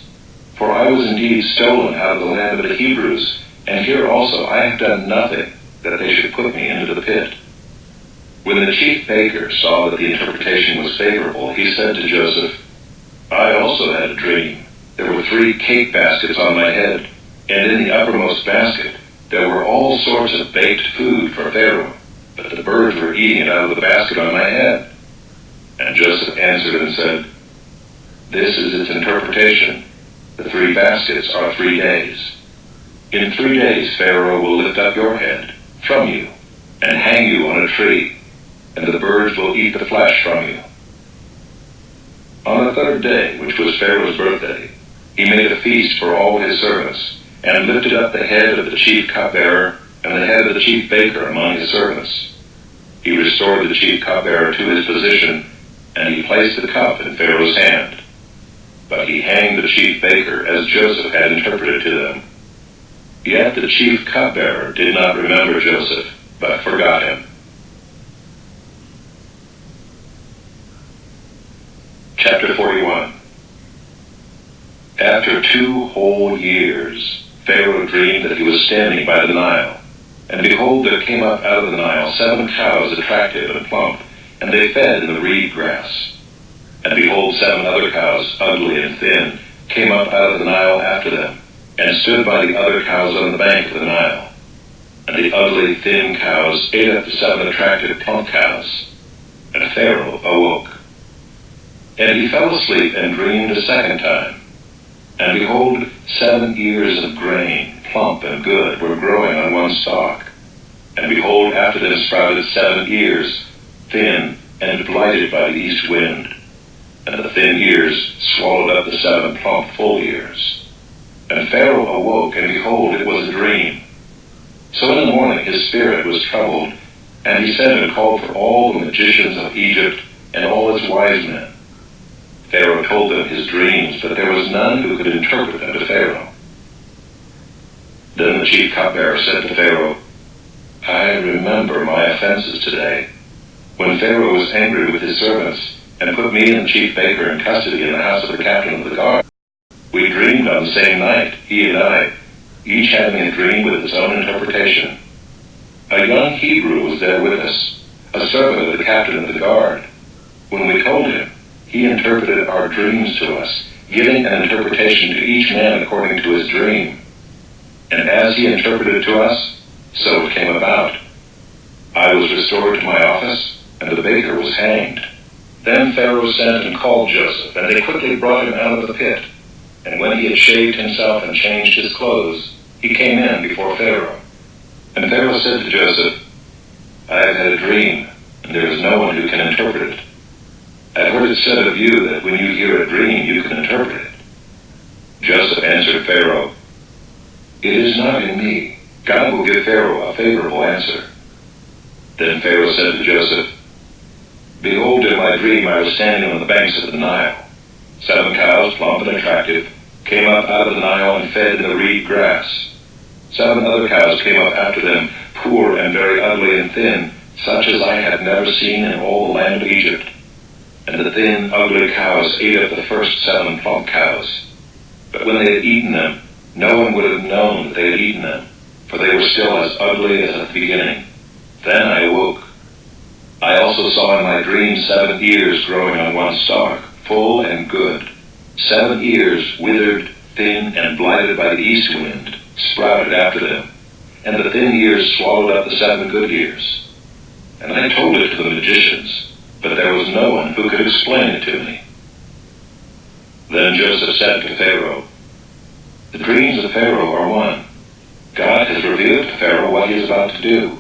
Speaker 1: For I was indeed stolen out of the land of the Hebrews, and here also I have done nothing that they should put me into the pit." When the chief baker saw that the interpretation was favorable, he said to Joseph, I also had a dream. There were 3 cake baskets on my head, and in the uppermost basket there were all sorts of baked food for Pharaoh, but the birds were eating it out of the basket on my head. And Joseph answered and said, This is its interpretation. The 3 baskets are 3 days. In 3 days Pharaoh will lift up your head from you and hang you on a tree, and the birds will eat the flesh from you. On the 3rd day, which was Pharaoh's birthday, he made a feast for all his servants, and lifted up the head of the chief cupbearer and the head of the chief baker among his servants. He restored the chief cupbearer to his position, and he placed the cup in Pharaoh's hand. But he hanged the chief baker as Joseph had interpreted to them. Yet the chief cupbearer did not remember Joseph, but forgot him. Chapter 41. After 2 whole years, Pharaoh dreamed that he was standing by the Nile. And behold, there came up out of the Nile 7 cows attractive and plump, and they fed in the reed grass. And behold, 7 other cows, ugly and thin, came up out of the Nile after them, and stood by the other cows on the bank of the Nile. And the ugly, thin cows ate up the 7 attractive, plump cows. And Pharaoh awoke. And he fell asleep and dreamed a 2nd time. And behold, 7 ears of grain, plump and good, were growing on one stalk. And behold, after them sprouted 7 ears, thin and blighted by the east wind. And the thin ears swallowed up the 7 plump full ears. And Pharaoh awoke, and behold, it was a dream. So in the morning his spirit was troubled, and he sent and called for all the magicians of Egypt and all its wise men. Pharaoh told them his dreams, but there was none who could interpret them to Pharaoh. Then the chief cupbearer said to Pharaoh, I remember my offenses today, when Pharaoh was angry with his servants, and put me and the chief baker in custody in the house of the captain of the guard. We dreamed on the same night, he and I, each having a dream with its own interpretation. A young Hebrew was there with us, a servant of the captain of the guard. When we told him, he interpreted our dreams to us, giving an interpretation to each man according to his dream. And as he interpreted to us, so it came about. I was restored to my office, and the baker was hanged. Then Pharaoh sent and called Joseph, and they quickly brought him out of the pit. And when he had shaved himself and changed his clothes, he came in before Pharaoh. And Pharaoh said to Joseph, I have had a dream, and there is no one who can interpret it. I have heard it said of you that when you hear a dream, you can interpret it. Joseph answered Pharaoh, It is not in me. God will give Pharaoh a favorable answer. Then Pharaoh said to Joseph, Behold, in my dream I was standing on the banks of the Nile. 7 cows, plump and attractive, came up out of the Nile and fed in the reed grass. 7 other cows came up after them, poor and very ugly and thin, such as I had never seen in all the land of Egypt. And the thin, ugly cows ate up the first 7 plump cows. But when they had eaten them, no one would have known that they had eaten them, for they were still as ugly as at the beginning. Then I awoke. I also saw in my dream 7 ears growing on one stalk, full and good. 7 ears, withered, thin, and blighted by the east wind, sprouted after them. And the thin ears swallowed up the 7 good ears. And I told it to the magicians, but there was no one who could explain it to me. Then Joseph said to Pharaoh, The dreams of Pharaoh are one. God has revealed to Pharaoh what he is about to do.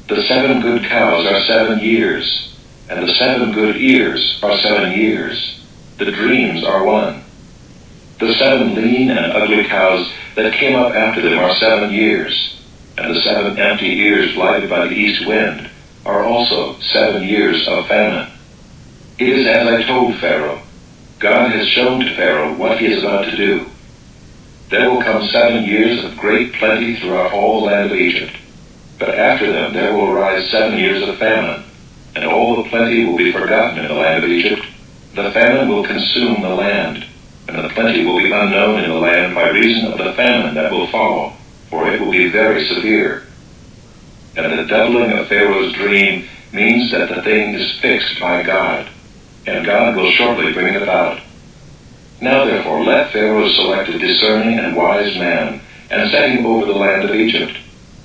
Speaker 1: The 7 good cows are 7 years, and the 7 good ears are 7 years. The dreams are one. The 7 lean and ugly cows that came up after them are 7 years, and the 7 empty ears blighted by the east wind are also 7 years of famine. It is as I told Pharaoh. God has shown to Pharaoh what he is about to do. There will come 7 years of great plenty throughout all the land of Egypt. But after them there will arise 7 years of famine, and all the plenty will be forgotten in the land of Egypt. The famine will consume the land, and the plenty will be unknown in the land by reason of the famine that will follow, for it will be very severe. And the doubling of Pharaoh's dream means that the thing is fixed by God, and God will shortly bring it about. Now therefore let Pharaoh select a discerning and wise man, and set him over the land of Egypt.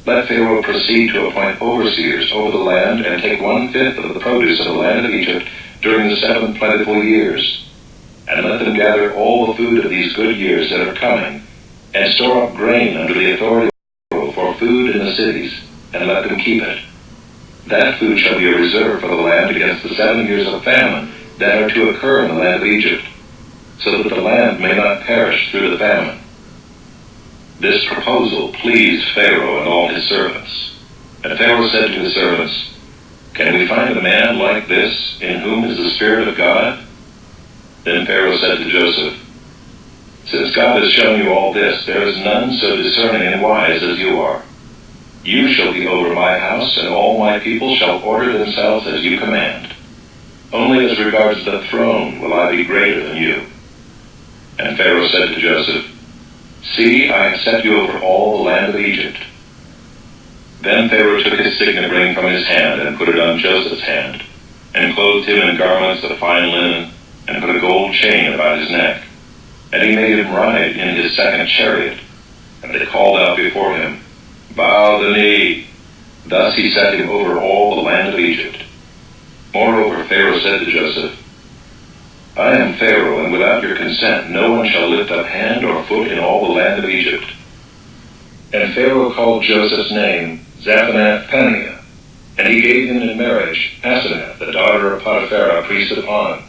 Speaker 1: Let Pharaoh proceed to appoint overseers over the land, and take 1/5 of the produce of the land of Egypt during the 7 plentiful years. And let them gather all the food of these good years that are coming, and store up grain under the authority of Pharaoh for food in the cities, and let them keep it. That food shall be a reserve for the land against the 7 years of famine that are to occur in the land of Egypt, so that the land may not perish through the famine. This proposal pleased Pharaoh and all his servants. And Pharaoh said to his servants, "Can we find a man like this, in whom is the Spirit of God?" Then Pharaoh said to Joseph, "Since God has shown you all this, there is none so discerning and wise as you are. You shall be over my house, and all my people shall order themselves as you command. Only as regards the throne will I be greater than you." And Pharaoh said to Joseph, "See, I have set you over all the land of Egypt." Then Pharaoh took his signet ring from his hand and put it on Joseph's hand, and clothed him in garments of fine linen, and put a gold chain about his neck. And he made him ride in his second chariot. And they called out before him, "Bow the knee." Thus he set him over all the land of Egypt. Moreover, Pharaoh said to Joseph, "I am Pharaoh, and without your consent no one shall lift up hand or foot in all the land of Egypt." And Pharaoh called Joseph's name Zaphenath-Paneah, and he gave him in marriage Asenath, the daughter of Potiphera, priest of On.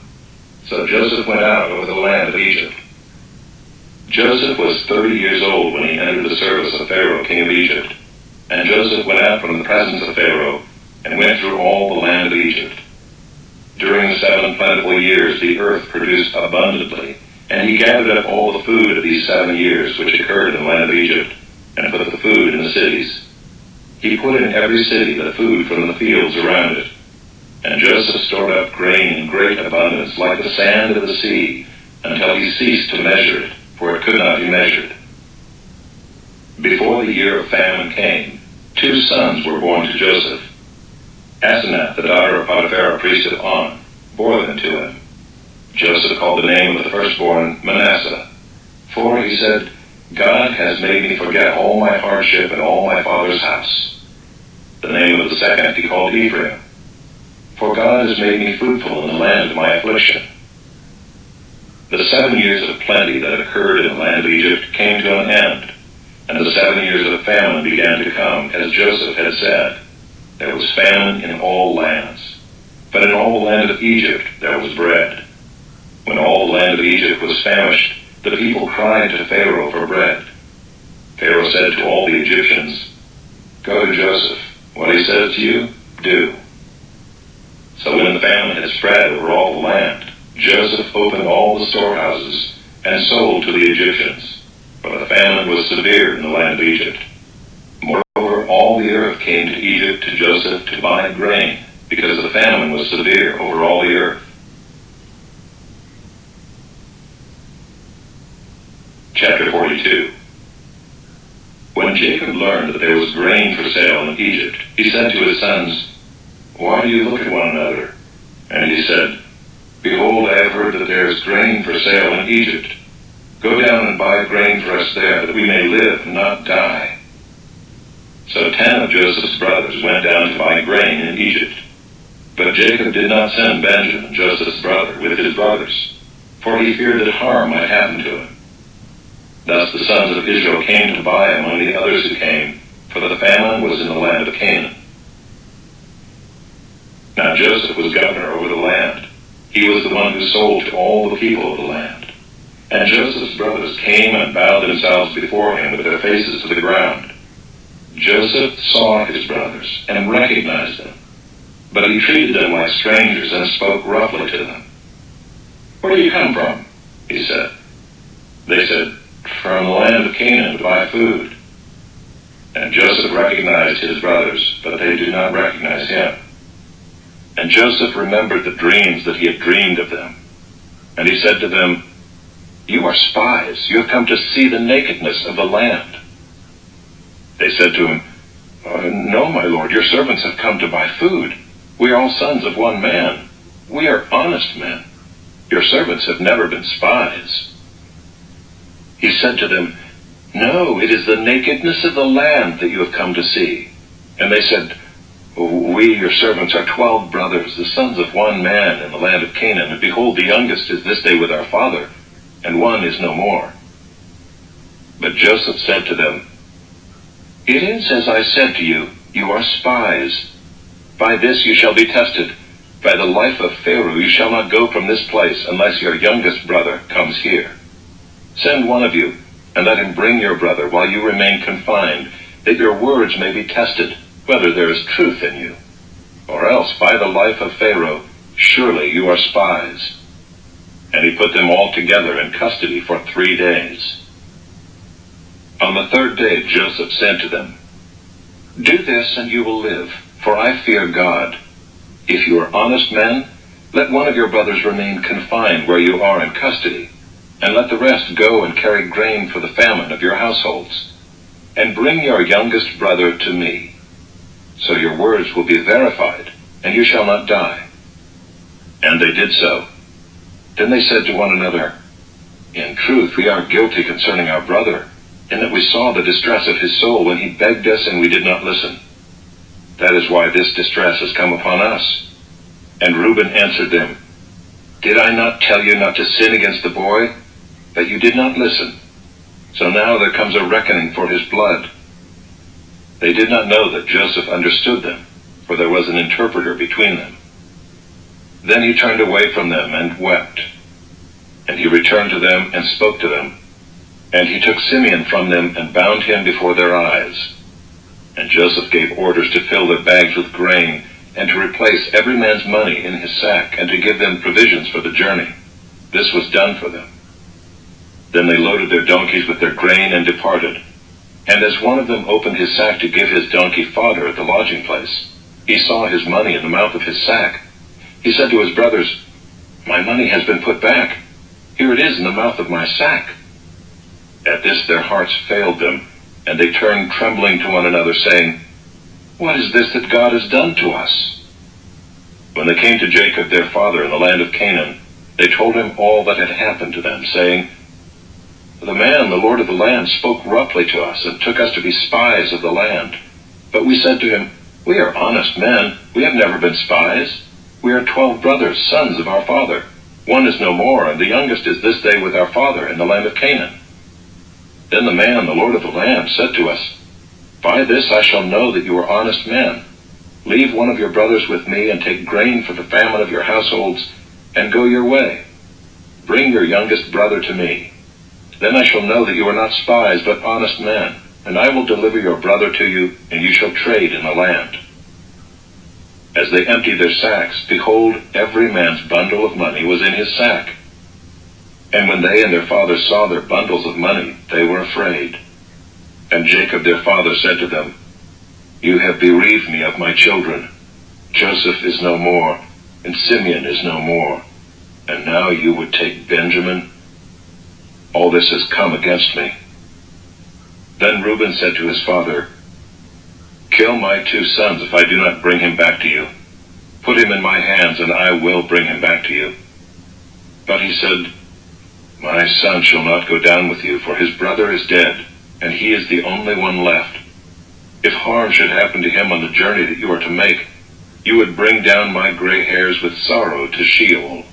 Speaker 1: So Joseph went out over the land of Egypt. Joseph was 30 years old when he entered the service of Pharaoh, king of Egypt. And Joseph went out from the presence of Pharaoh, and went through all the land of Egypt. During the 7 plentiful years the earth produced abundantly, and he gathered up all the food of these 7 years which occurred in the land of Egypt, and put the food in the cities. He put in every city the food from the fields around it. And Joseph stored up grain in great abundance, like the sand of the sea, until he ceased to measure it, for it could not be measured. Before the year of famine came, 2 sons were born to Joseph. Asenath, the daughter of Potiphera, priest of On, bore them to him. Joseph called the name of the firstborn Manasseh, for he said, "God has made me forget all my hardship and all my father's house." The name of the second he called Ephraim, for God has made me fruitful in the land of my affliction. The 7 years of plenty that occurred in the land of Egypt came to an end, and the 7 years of famine began to come, as Joseph had said. There was famine in all lands, but in all the land of Egypt there was bread. When all the land of Egypt was famished, the people cried to Pharaoh for bread. Pharaoh said to all the Egyptians, "Go to Joseph. What he says to you, do." So when the famine had spread over all the land, Joseph opened all the storehouses and sold to the Egyptians, for the famine was severe in the land of Egypt. Moreover, all the earth came to Egypt to Joseph to buy grain, because the famine was severe over all the earth. Chapter 42. When Jacob learned that there was grain for sale in Egypt, he said to his sons, "Why do you look at one another?" And he said, "Behold, I have heard that there is grain for sale in Egypt. Go down and buy grain for us there, that we may live and not die." So 10 of Joseph's brothers went down to buy grain in Egypt. But Jacob did not send Benjamin, Joseph's brother, with his brothers, for he feared that harm might happen to him. Thus the sons of Israel came to buy among the others who came, for the famine was in the land of Canaan. Now Joseph was governor over the land. He was the one who sold to all the people of the land. And Joseph's brothers came and bowed themselves before him with their faces to the ground. Joseph saw his brothers and recognized them, but he treated them like strangers and spoke roughly to them. "Where do you come from?" he said. They said, "From the land of Canaan to buy food." And Joseph recognized his brothers, but they did not recognize him. And Joseph remembered the dreams that he had dreamed of them. And he said to them, "You are spies. You have come to see the nakedness of the land." They said to him, "No, my lord, your servants have come to buy food. We are all sons of one man. We are honest men. Your servants have never been spies." He said to them, "No, it is the nakedness of the land that you have come to see." And they said, "We, your servants, are 12 brothers, the sons of one man in the land of Canaan, and behold, the youngest is this day with our father, and one is no more." But Joseph said to them, "It is as I said to you, you are spies. By this you shall be tested. By the life of Pharaoh you shall not go from this place unless your youngest brother comes here. Send one of you, and let him bring your brother while you remain confined, that your words may be tested, whether there is truth in you. Or else, by the life of Pharaoh, surely you are spies." And he put them all together in custody for 3 days. On the 3rd day Joseph said to them, "Do this and you will live, for I fear God. If you are honest men, let one of your brothers remain confined where you are in custody, and let the rest go and carry grain for the famine of your households. And bring your youngest brother to me. So your words will be verified, and you shall not die." And they did so. Then they said to one another, "In truth we are guilty concerning our brother, in that we saw the distress of his soul when he begged us and we did not listen. That is why this distress has come upon us." And Reuben answered them, "Did I not tell you not to sin against the boy? But you did not listen. So now there comes a reckoning for his blood." They did not know that Joseph understood them, for there was an interpreter between them. Then he turned away from them and wept. And he returned to them and spoke to them. And he took Simeon from them and bound him before their eyes. And Joseph gave orders to fill their bags with grain, and to replace every man's money in his sack, and to give them provisions for the journey. This was done for them. Then they loaded their donkeys with their grain and departed. And as one of them opened his sack to give his donkey fodder at the lodging place, he saw his money in the mouth of his sack. He said to his brothers, "My money has been put back. Here it is in the mouth of my sack." At this their hearts failed them, and they turned trembling to one another, saying, "What is this that God has done to us?" When they came to Jacob their father in the land of Canaan, they told him all that had happened to them, saying, "The man, the lord of the land, spoke roughly to us and took us to be spies of the land. But we said to him, 'We are honest men. We have never been spies. We are 12 brothers, sons of our father. One is no more, and the youngest is this day with our father in the land of Canaan.' Then the man, the lord of the land, said to us, 'By this I shall know that you are honest men. Leave one of your brothers with me, and take grain for the famine of your households, and go your way. Bring your youngest brother to me. Then I shall know that you are not spies, but honest men, and I will deliver your brother to you, and you shall trade in the land.' As they emptied their sacks, behold, every man's bundle of money was in his sack. And when they and their father saw their bundles of money, they were afraid. And Jacob their father said to them, 'You have bereaved me of my children. Joseph is no more, and Simeon is no more, and now you would take Benjamin? All this has come against me.' Then Reuben said to his father, 'Kill my 2 sons if I do not bring him back to you. Put him in my hands, and I will bring him back to you.' But he said, 'My son shall not go down with you, for his brother is dead, and he is the only one left. If harm should happen to him on the journey that you are to make, you would bring down my gray hairs with sorrow to Sheol.'"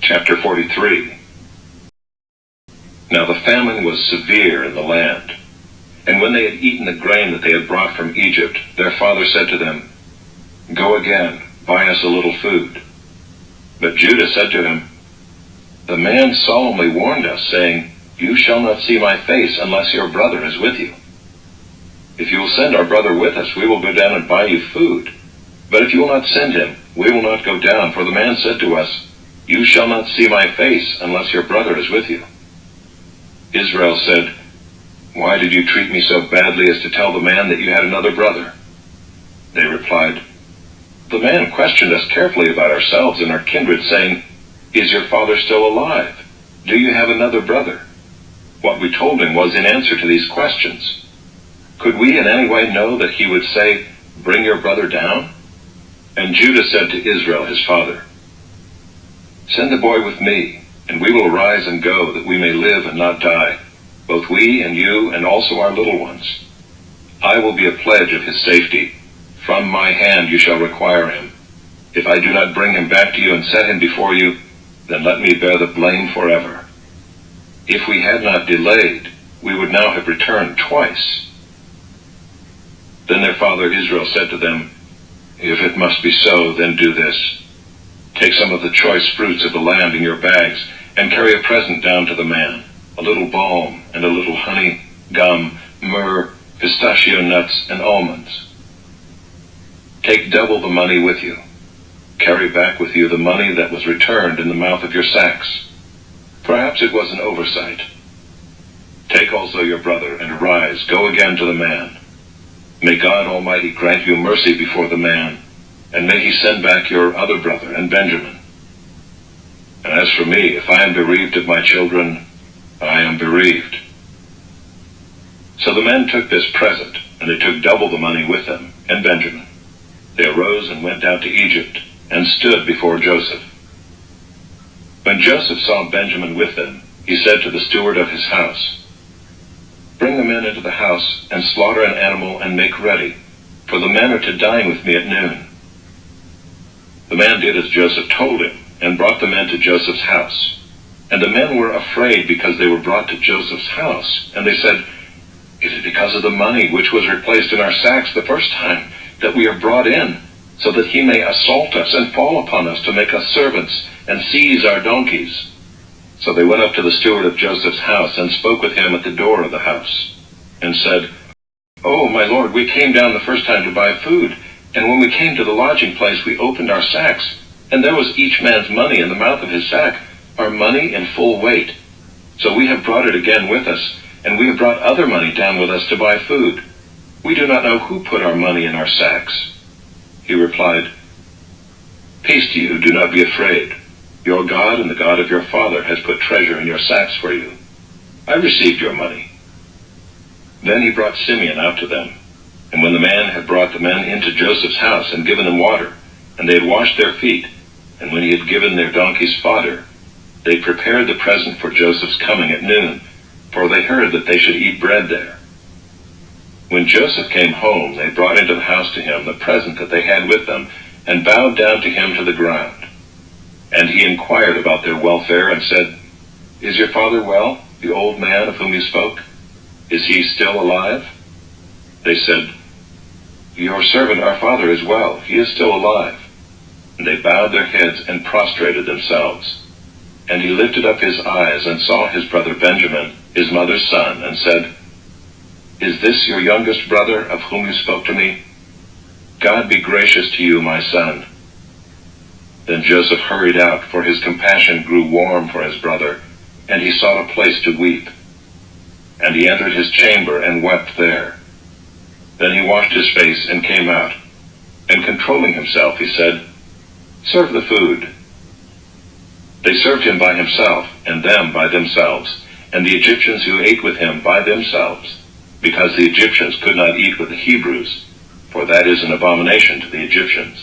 Speaker 1: Chapter 43. Now the famine was severe in the land. And when they had eaten the grain that they had brought from Egypt, their father said to them, "Go again, buy us a little food." But Judah said to him, "The man solemnly warned us, saying, 'You shall not see my face unless your brother is with you. If you will send our brother with us, we will go down and buy you food. But if you will not send him, we will not go down, for the man said to us, "You shall not see my face unless your brother is with you."' Israel said, 'Why did you treat me so badly as to tell the man that you had another brother?' They replied, 'The man questioned us carefully about ourselves and our kindred, saying, "Is your father still alive? Do you have another brother?" What we told him was in answer to these questions. Could we in any way know that he would say, 'Bring your brother down'?" And Judah said to Israel his father, "Send the boy with me, and we will arise and go, that we may live and not die, both we and you and also our little ones. I will be a pledge of his safety. From my hand you shall require him. If I do not bring him back to you and set him before you, then let me bear the blame forever. If we had not delayed, we would now have returned twice." Then their father Israel said to them, "If it must be so, then do this. Take some of the choice fruits of the land in your bags, and carry a present down to the man, a little balm, and a little honey, gum, myrrh, pistachio nuts, and almonds. Take double the money with you. Carry back with you the money that was returned in the mouth of your sacks. Perhaps it was an oversight. Take also your brother, and arise, go again to the man. May God Almighty grant you mercy before the man, and may he send back your other brother and Benjamin. And as for me, if I am bereaved of my children, I am bereaved." So the men took this present, and they took double the money with them, and Benjamin. They arose and went down to Egypt, and stood before Joseph. When Joseph saw Benjamin with them, he said to the steward of his house, "Bring the men into the house, and slaughter an animal and make ready, for the men are to dine with me at noon." The man did as Joseph told him, and brought the men to Joseph's house. And the men were afraid because they were brought to Joseph's house, and they said, "It is because of the money which was replaced in our sacks the first time that we are brought in, so that he may assault us and fall upon us to make us servants and seize our donkeys." So they went up to the steward of Joseph's house and spoke with him at the door of the house, and said, "Oh, my lord, we came down the first time to buy food, and when we came to the lodging place we opened our sacks, and there was each man's money in the mouth of his sack, our money in full weight. So we have brought it again with us, and we have brought other money down with us to buy food. We do not know who put our money in our sacks." He replied, "Peace to you, do not be afraid. Your God and the God of your father has put treasure in your sacks for you. I received your money." Then he brought Simeon out to them. And when the man had brought the men into Joseph's house and given them water, and they had washed their feet, and when he had given their donkeys fodder, they prepared the present for Joseph's coming at noon, for they heard that they should eat bread there. When Joseph came home, they brought into the house to him the present that they had with them, and bowed down to him to the ground. And he inquired about their welfare and said, "Is your father well, the old man of whom you spoke? Is he still alive?" They said, "Your servant, our father, is well. He is still alive." And they bowed their heads and prostrated themselves. And he lifted up his eyes and saw his brother Benjamin, his mother's son, and said, "Is this your youngest brother of whom you spoke to me? God be gracious to you, my son." Then Joseph hurried out, for his compassion grew warm for his brother, and he sought a place to weep. And he entered his chamber and wept there. Then he washed his face and came out, and controlling himself, he said, "Serve the food." They served him by himself, and them by themselves, and the Egyptians who ate with him by themselves, because the Egyptians could not eat with the Hebrews, for that is an abomination to the Egyptians.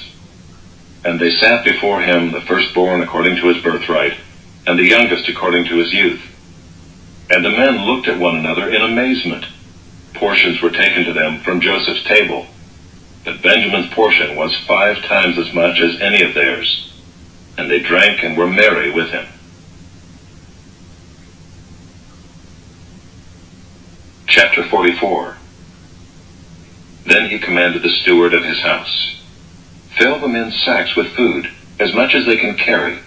Speaker 1: And they sat before him, the firstborn according to his birthright, and the youngest according to his youth. And the men looked at one another in amazement. Portions were taken to them from Joseph's table, but Benjamin's portion was 5 times as much as any of theirs. And they drank and were merry with him. Chapter 44. Then he commanded the steward of his house, "Fill the men's sacks with food, as much as they can carry,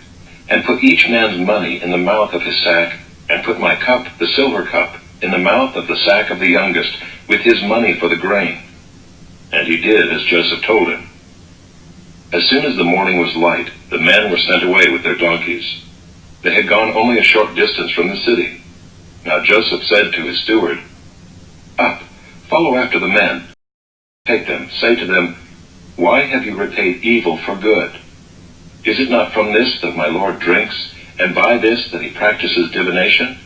Speaker 1: and put each man's money in the mouth of his sack, and put my cup, the silver cup, in the mouth of the sack of the youngest, with his money for the grain." And he did as Joseph told him. As soon as the morning was light, the men were sent away with their donkeys. They had gone only a short distance from the city. Now Joseph said to his steward, "Up, follow after the men. Take them, say to them, 'Why have you repaid evil for good? Is it not from this that my Lord drinks, and by this that he practices divination?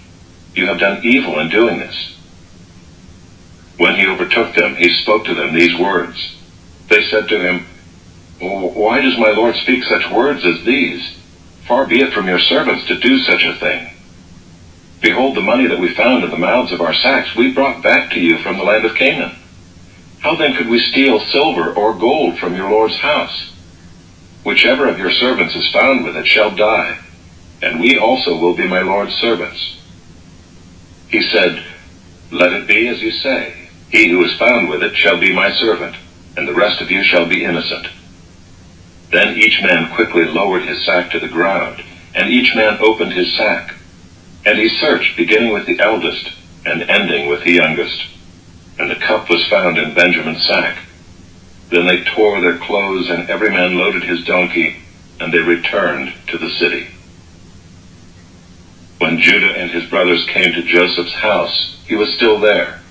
Speaker 1: You have done evil in doing this.'" When he overtook them, he spoke to them these words. They said to him, "Why does my Lord speak such words as these? Far be it from your servants to do such a thing. Behold, the money that we found in the mouths of our sacks we brought back to you from the land of Canaan. How then could we steal silver or gold from your Lord's house? Whichever of your servants is found with it shall die, and we also will be my Lord's servants." He said, "Let it be as you say. He who is found with it shall be my servant, and the rest of you shall be innocent." Then each man quickly lowered his sack to the ground, and each man opened his sack. And he searched, beginning with the eldest and ending with the youngest. And the cup was found in Benjamin's sack. Then they tore their clothes, and every man loaded his donkey, and they returned to the city. When Judah and his brothers came to Joseph's house, he was still there.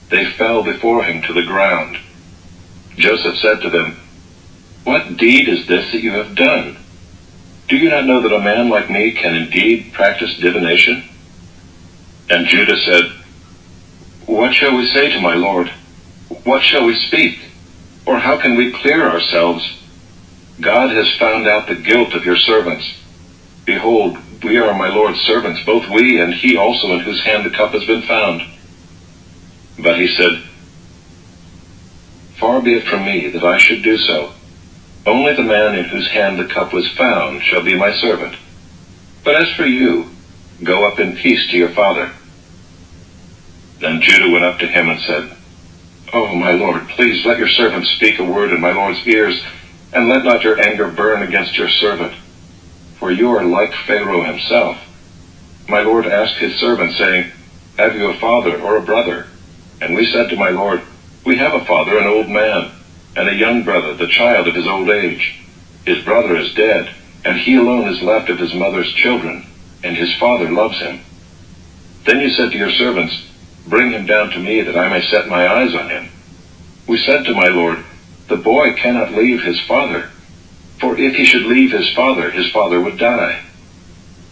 Speaker 1: They fell before him to the ground. Joseph said to them, "What deed is this that you have done? Do you not know that a man like me can indeed practice divination?" And Judah said, "What shall we say to my Lord? What shall we speak? Or how can we clear ourselves? God has found out the guilt of your servants. Behold, we are my Lord's servants, both we and he also in whose hand the cup has been found." But he said, "Far be it from me that I should do so. Only the man in whose hand the cup was found shall be my servant. But as for you, go up in peace to your father." Then Judah went up to him and said, "Oh, my Lord, please let your servant speak a word in my Lord's ears, and let not your anger burn against your servant. For you are like Pharaoh himself. My Lord asked his servant, saying, 'Have you a father or a brother?' And we said to my Lord, 'We have a father, an old man, and a young brother, the child of his old age. His brother is dead, and he alone is left of his mother's children, and his father loves him.' Then you said to your servants, 'Bring him down to me, that I may set my eyes on him.' We said to my Lord, 'The boy cannot leave his father, for if he should leave his father would die.'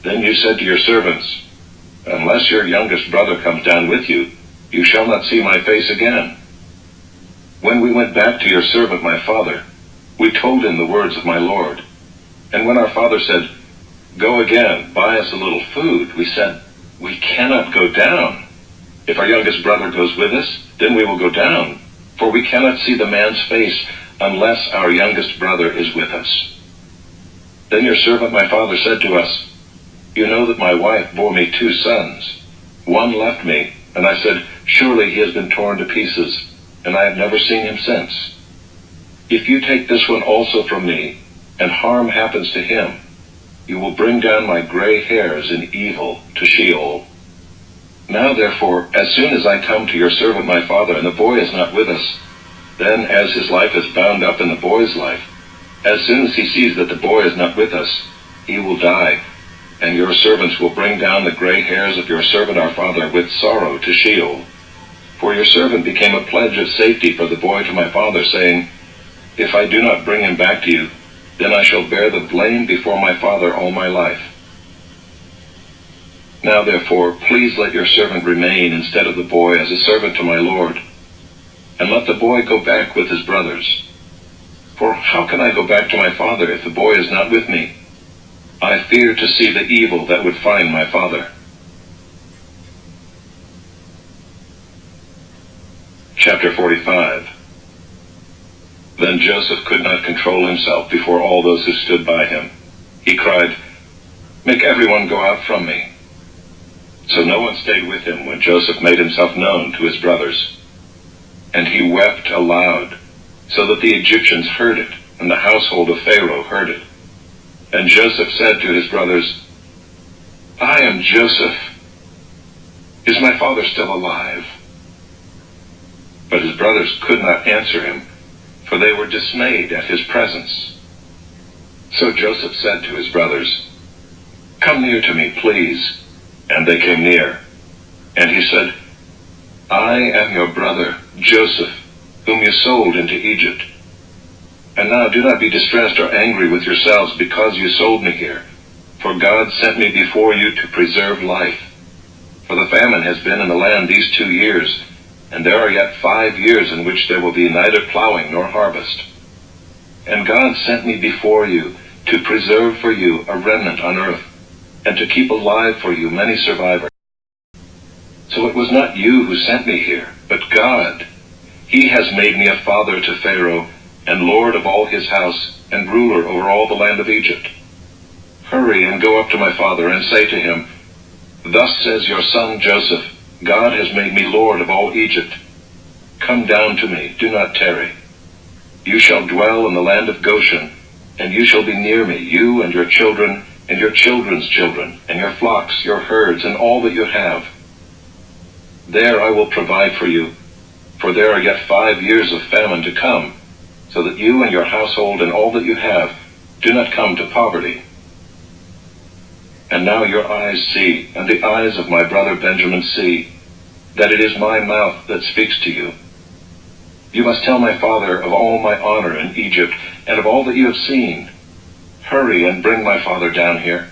Speaker 1: Then you said to your servants, 'Unless your youngest brother comes down with you, you shall not see my face again.' When we went back to your servant my father, we told him the words of my Lord. And when our father said, 'Go again, buy us a little food,' we said, 'We cannot go down. If our youngest brother goes with us, then we will go down, for we cannot see the man's face unless our youngest brother is with us.' Then your servant my father said to us, 'You know that my wife bore me 2 sons. One left me, and I said, Surely he has been torn to pieces, and I have never seen him since. If you take this one also from me, and harm happens to him, you will bring down my gray hairs in evil to Sheol. Now therefore, as soon as I come to your servant my father, and the boy is not with us, then as his life is bound up in the boy's life, as soon as he sees that the boy is not with us, he will die, and your servants will bring down the gray hairs of your servant our father with sorrow to Sheol. For your servant became a pledge of safety for the boy to my father, saying, If I do not bring him back to you, then I shall bear the blame before my father all my life. Now therefore, please let your servant remain instead of the boy as a servant to my Lord, and let the boy go back with his brothers. For how can I go back to my father if the boy is not with me? I fear to see the evil that would find my father." Chapter 45. Then Joseph could not control himself before all those who stood by him. He cried, "Make everyone go out from me." So no one stayed with him when Joseph made himself known to his brothers. And he wept aloud, so that the Egyptians heard it, and the household of Pharaoh heard it. And Joseph said to his brothers, "I am Joseph. Is my father still alive?" But his brothers could not answer him, for they were dismayed at his presence. So Joseph said to his brothers, "Come near to me, please." And they came near. And he said, "I am your brother, Joseph, whom you sold into Egypt. And now do not be distressed or angry with yourselves because you sold me here, for God sent me before you to preserve life. For the famine has been in the land these 2 years, and there are yet 5 years in which there will be neither plowing nor harvest. And God sent me before you to preserve for you a remnant on earth, and to keep alive for you many survivors. So it was not you who sent me here, but God. He has made me a father to Pharaoh, and lord of all his house, and ruler over all the land of Egypt. Hurry and go up to my father and say to him, Thus says your son Joseph, God has made me lord of all Egypt. Come down to me, do not tarry. You shall dwell in the land of Goshen, and you shall be near me, you and your children, and your children's children, and your flocks, your herds, and all that you have. There I will provide for you, for there are yet 5 years of famine to come, so that you and your household and all that you have do not come to poverty. And now your eyes see, and the eyes of my brother Benjamin see, that it is my mouth that speaks to you. You must tell my father of all my honor in Egypt, and of all that you have seen. Hurry and bring my father down here.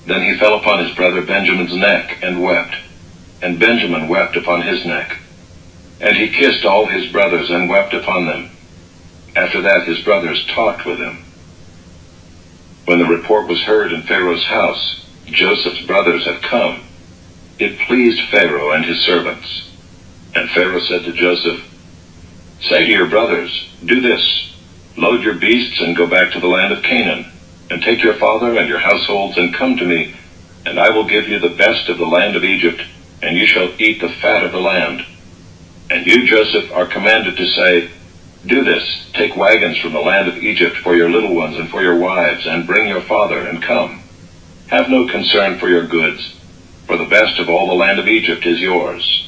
Speaker 1: Then he fell upon his brother Benjamin's neck and wept, and Benjamin wept upon his neck. And he kissed all his brothers and wept upon them. After that his brothers talked with him. When the report was heard in Pharaoh's house, Joseph's brothers have come, it pleased Pharaoh and his servants. And Pharaoh said to Joseph, Say to your brothers, Do this, load your beasts and go back to the land of Canaan, and take your father and your households and come to me, and I will give you the best of the land of Egypt, and you shall eat the fat of the land. And you, Joseph, are commanded to say, Do this, take wagons from the land of Egypt for your little ones and for your wives, and bring your father and come. Have no concern for your goods, for the best of all the land of Egypt is yours.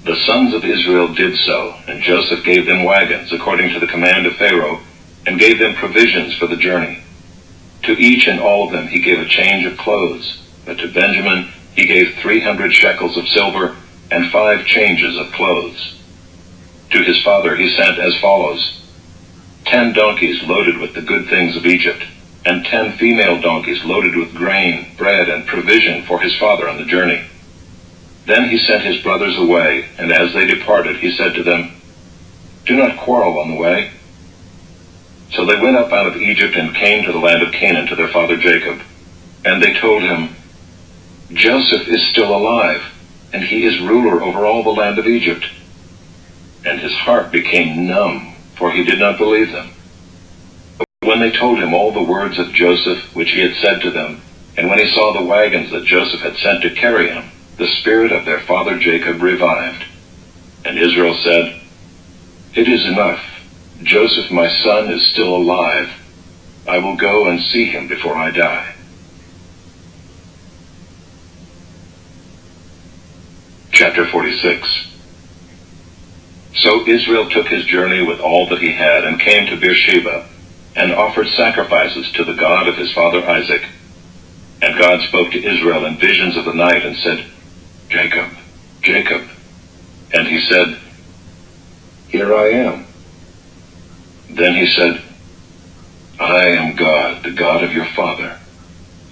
Speaker 1: The sons of Israel did so, and Joseph gave them wagons according to the command of Pharaoh, and gave them provisions for the journey. To each and all of them he gave a change of clothes, but to Benjamin he gave 300 shekels of silver and 5 changes of clothes. To his father he sent as follows: 10 donkeys loaded with the good things of Egypt, and 10 female donkeys loaded with grain, bread, and provision for his father on the journey. Then he sent his brothers away, and as they departed he said to them, Do not quarrel on the way. So they went up out of Egypt and came to the land of Canaan to their father Jacob. And they told him, Joseph is still alive, and he is ruler over all the land of Egypt. And his heart became numb, for he did not believe them. But when they told him all the words of Joseph which he had said to them, and when he saw the wagons that Joseph had sent to carry him, the spirit of their father Jacob revived. And Israel said, It is enough. Joseph my son is still alive. I will go and see him before I die. Chapter 46. So Israel took his journey with all that he had, and came to Beersheba, and offered sacrifices to the God of his father Isaac. And God spoke to Israel in visions of the night, and said, Jacob, Jacob. And he said, Here I am. Then he said, I am God, the God of your father.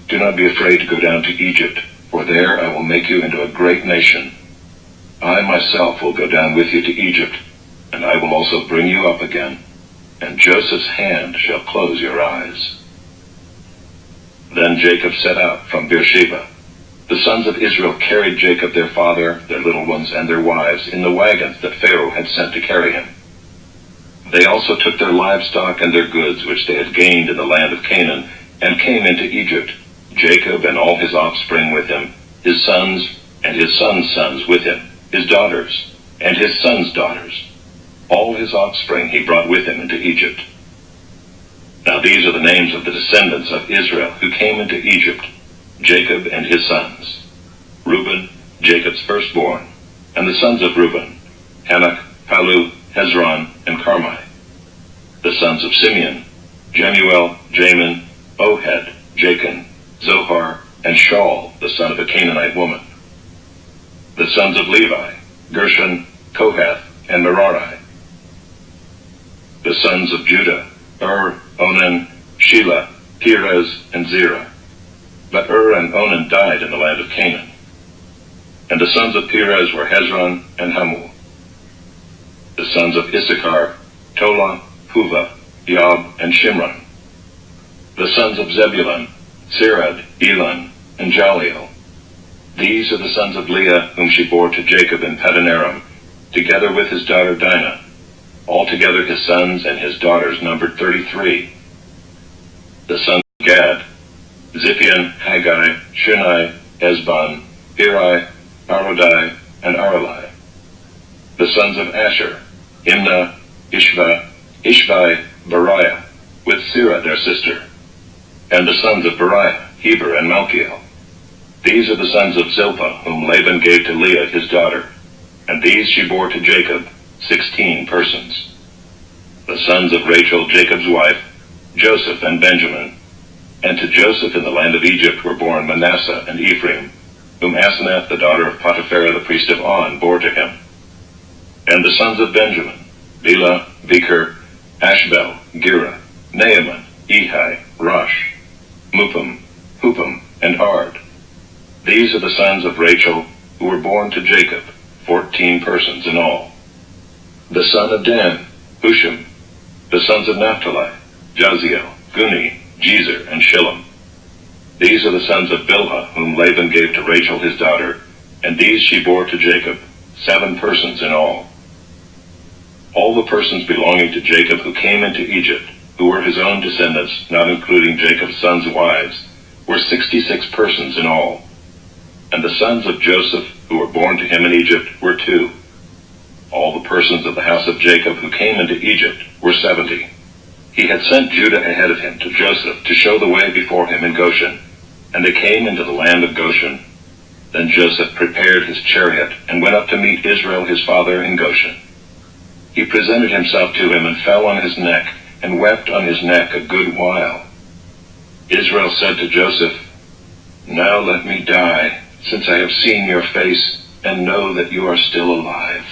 Speaker 1: Do not be afraid to go down to Egypt, for there I will make you into a great nation. I myself will go down with you to Egypt, and I will also bring you up again, and Joseph's hand shall close your eyes. Then Jacob set out from Beersheba. The sons of Israel carried Jacob their father, their little ones, and their wives in the wagons that Pharaoh had sent to carry him. They also took their livestock and their goods which they had gained in the land of Canaan, and came into Egypt, Jacob and all his offspring with him, his sons and his sons' sons with him, his daughters and his sons' daughters. All his offspring he brought with him into Egypt. Now these are the names of the descendants of Israel who came into Egypt, Jacob and his sons: Reuben, Jacob's firstborn, and the sons of Reuben, Hanok, Palu, Hezron, and Carmi. The sons of Simeon, Jemuel, Jamin, Ohad, Jachin, Zohar, and Shaul, the son of a Canaanite woman. The sons of Levi, Gershon, Kohath, and Merari. The sons of Judah, Onan, Shelah, Perez, and Zerah. But and Onan died in the land of Canaan. And the sons of Perez were Hezron and Hamul. The sons of Issachar, Tola, Puvah, Yob, and Shimron. The sons of Zebulun, Sirad, Elon, and Jaliel. These are the sons of Leah, whom she bore to Jacob in Padanaram, together with his daughter Dinah. Altogether his sons and his daughters numbered 33. The sons of Gad, Ziphion, Haggai, Shunai, Ezbon, Eri, Arodai, and Aralai. The sons of Asher, Imnah, Ishvi, Beriah, with Sirah their sister. And the sons of Beriah, Heber and Malchiel. These are the sons of Zilpah, whom Laban gave to Leah his daughter, and these she bore to Jacob, 16 persons. The sons of Rachel, Jacob's wife, Joseph and Benjamin. And to Joseph in the land of Egypt were born Manasseh and Ephraim, whom Asenath the daughter of Potipharah the priest of On bore to him. And the sons of Benjamin, Bela, Becher, Ashbel, Gera, Naaman, Ehi, Rosh, Mupim, Hupim, and Ard. These are the sons of Rachel, who were born to Jacob, 14 persons in all. The son of Dan, Hushim. The sons of Naphtali, Jaziel, Guni, Jezer, and Shillem. These are the sons of Bilhah, whom Laban gave to Rachel his daughter, and these she bore to Jacob, 7 persons in all. All the persons belonging to Jacob who came into Egypt, who were his own descendants, not including Jacob's sons' wives, were 66 persons in all. And the sons of Joseph, who were born to him in Egypt, were 2. All the persons of the house of Jacob who came into Egypt were 70. He had sent Judah ahead of him to Joseph to show the way before him in Goshen, and they came into the land of Goshen. Then Joseph prepared his chariot and went up to meet Israel his father in Goshen. He presented himself to him and fell on his neck and wept on his neck a good while. Israel said to Joseph, "Now let me die, since I have seen your face and know that you are still alive."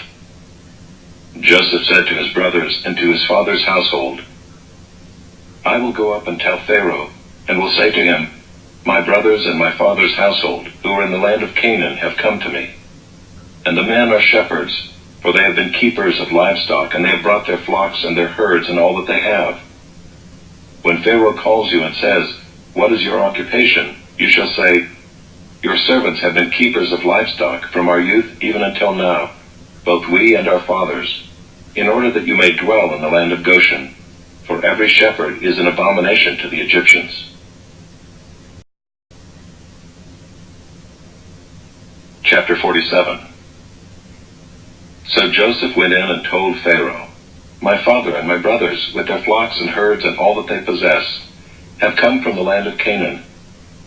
Speaker 1: Joseph said to his brothers and to his father's household, "I will go up and tell Pharaoh, and will say to him, 'My brothers and my father's household, who are in the land of Canaan, have come to me. And the men are shepherds, for they have been keepers of livestock, and they have brought their flocks and their herds and all that they have. When Pharaoh calls you and says, "What is your occupation?" you shall say, "Your servants have been keepers of livestock from our youth even until now, both we and our fathers, in order that you may dwell in the land of Goshen, for every shepherd is an abomination to the Egyptians." Chapter 47. So Joseph went in and told Pharaoh, "My father and my brothers, with their flocks and herds and all that they possess, have come from the land of Canaan.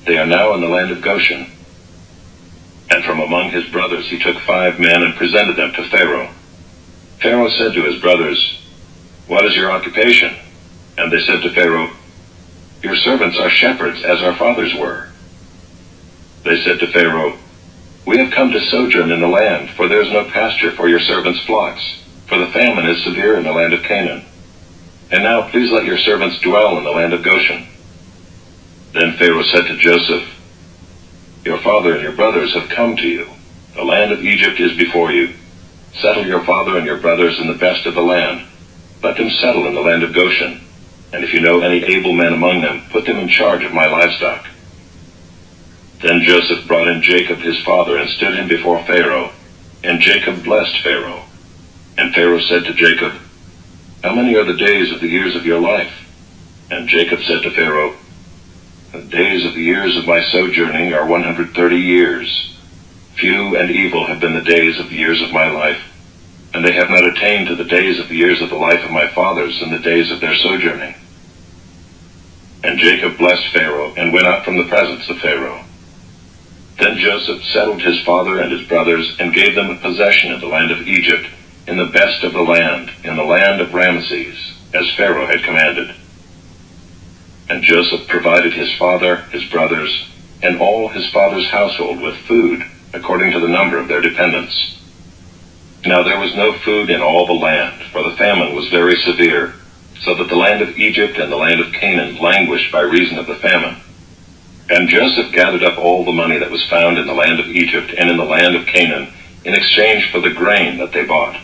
Speaker 1: They are now in the land of Goshen." And from among his brothers he took 5 men and presented them to Pharaoh. Pharaoh said to his brothers, "What is your occupation?" And they said to Pharaoh, "Your servants are shepherds, as our fathers were." They said to Pharaoh, "We have come to sojourn in the land, for there is no pasture for your servants' flocks, for the famine is severe in the land of Canaan. And now please let your servants dwell in the land of Goshen." Then Pharaoh said to Joseph, "Your father and your brothers have come to you. The land of Egypt is before you. Settle your father and your brothers in the best of the land. Let them settle in the land of Goshen. And if you know any able men among them, put them in charge of my livestock." Then Joseph brought in Jacob his father and stood him before Pharaoh, and Jacob blessed Pharaoh. And Pharaoh said to Jacob, "How many are the days of the years of your life?" And Jacob said to Pharaoh, "The days of the years of my sojourning are 130 years. Few and evil have been the days of the years of my life, and they have not attained to the days of the years of the life of my fathers in the days of their sojourning." And Jacob blessed Pharaoh and went out from the presence of Pharaoh. Then Joseph settled his father and his brothers and gave them a possession in the land of Egypt, in the best of the land, in the land of Ramesses, as Pharaoh had commanded. And Joseph provided his father, his brothers, and all his father's household with food, according to the number of their dependents. Now there was no food in all the land, for the famine was very severe, so that the land of Egypt and the land of Canaan languished by reason of the famine. And Joseph gathered up all the money that was found in the land of Egypt and in the land of Canaan in exchange for the grain that they bought.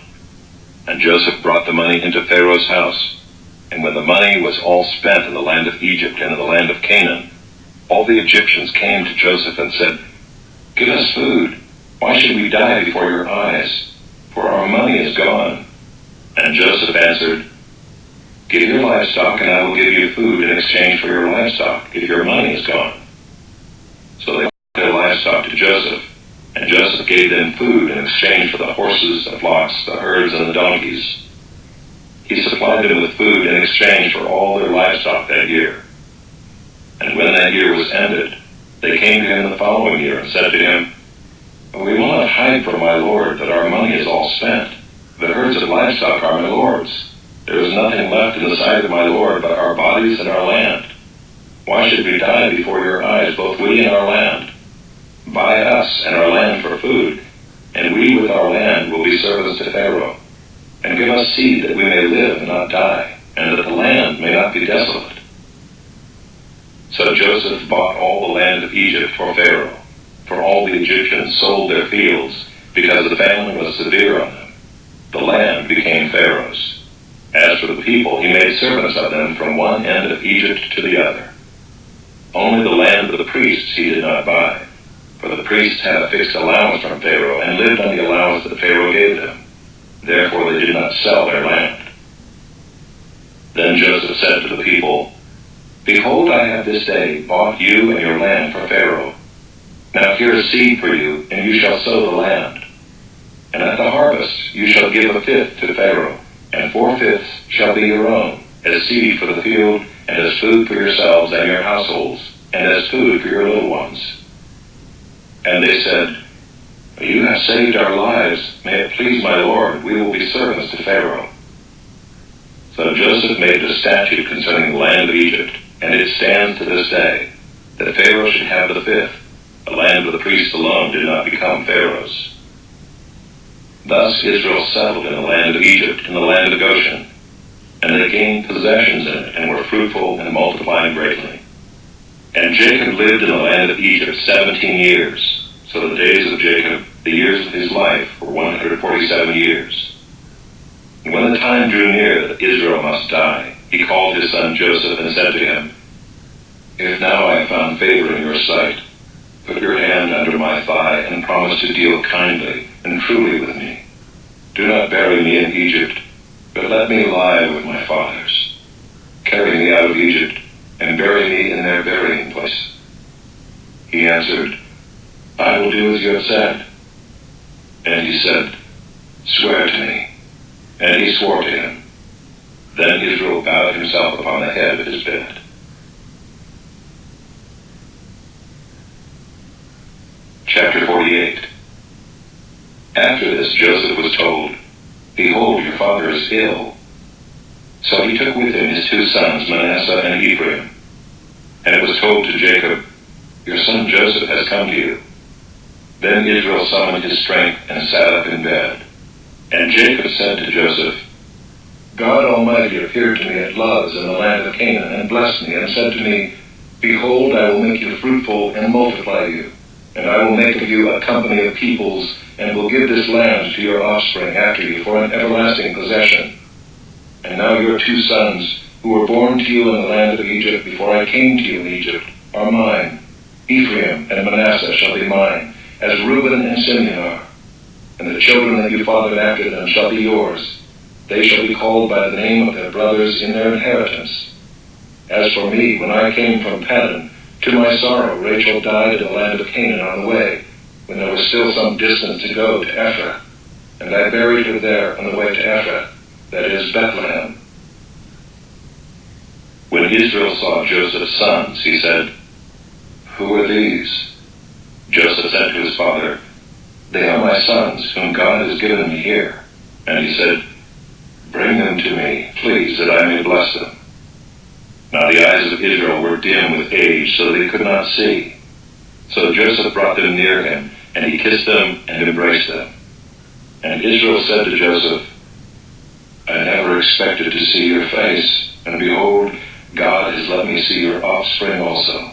Speaker 1: And Joseph brought the money into Pharaoh's house. And when the money was all spent in the land of Egypt and in the land of Canaan, all the Egyptians came to Joseph and said, "Give us food. Why should we die before your eyes? For our money is gone." And Joseph answered, "Give your livestock, and I will give you food in exchange for your livestock, if your money is gone." So they brought their livestock to Joseph, and Joseph gave them food in exchange for the horses, the flocks, the herds, and the donkeys. He supplied them with food in exchange for all their livestock that year. And when that year was ended, they came to him the following year and said to him, "We will not hide from my lord that our money is all spent. The herds and livestock are my lord's. There is nothing left in the sight of my lord but our bodies and our land. Why should we die before your eyes, both we and our land? Buy us and our land for food, and we with our land will be servants to Pharaoh. And give us seed that we may live and not die, and that the land may not be desolate." So Joseph bought all the land of Egypt for Pharaoh, for all the Egyptians sold their fields, because the famine was severe on them. The land became Pharaoh's. As for the people, he made servants of them from one end of Egypt to the other. Only the land of the priests he did not buy, for the priests had a fixed allowance from Pharaoh and lived on the allowance that Pharaoh gave them. Therefore they did not sell their land. Then Joseph said to the people, "Behold, I have this day bought you and your land for Pharaoh. Now here is seed for you, and you shall sow the land. And at the harvest you shall give a fifth to Pharaoh, and 4/5 shall be your own, as seed for the field, and as food for yourselves and your households, and as food for your little ones." And they said, "You have saved our lives. May it please my lord, we will be servants to Pharaoh." So Joseph made a statute concerning the land of Egypt, and it stands to this day, that Pharaoh should have the fifth. The land of the priests alone did not become Pharaoh's. Thus Israel settled in the land of Egypt, in the land of Goshen, and they gained possessions in it, and were fruitful and multiplying greatly. And Jacob lived in the land of Egypt 17 years. So the days of Jacob, the years of his life, were 147 years. And when the time drew near that Israel must die, he called his son Joseph and said to him, "If now I have found favor in your sight, put your hand under my thigh and promise to deal kindly and truly with me. Do not bury me in Egypt, but let me lie with my fathers. Carry me out of Egypt and bury me in their burying place." He answered, "I will do as you have said." And he said, "Swear to me." And he swore to him. Then Israel bowed himself upon the head of his bed. Chapter 48. After this Joseph was told, "Behold, your father is ill." So he took with him his 2 sons, Manasseh and Ephraim. And it was told to Jacob, "Your son Joseph has come to you." Then Israel summoned his strength and sat up in bed. And Jacob said to Joseph, "God Almighty appeared to me at Luz in the land of Canaan and blessed me and said to me, 'Behold, I will make you fruitful and multiply you, and I will make of you a company of peoples, and will give this land to your offspring after you for an everlasting possession.' And now your 2 sons, who were born to you in the land of Egypt before I came to you in Egypt, are mine. Ephraim and Manasseh shall be mine, as Reuben and Simeon are. And the children that you fathered after them shall be yours. They shall be called by the name of their brothers in their inheritance. As for me, when I came from Paddan, to my sorrow Rachel died in the land of Canaan on the way, when there was still some distance to go to Ephrath, and I buried her there on the way to Ephrath, that is, Bethlehem." When Israel saw Joseph's sons, he said, "Who are these?" Joseph said to his father, "They are my sons, whom God has given me here." And he said, "Bring them to me, please, that I may bless them." Now the eyes of Israel were dim with age, so they could not see. So Joseph brought them near him, and he kissed them and embraced them. And Israel said to Joseph, "I never expected to see your face, and behold, God has let me see your offspring also."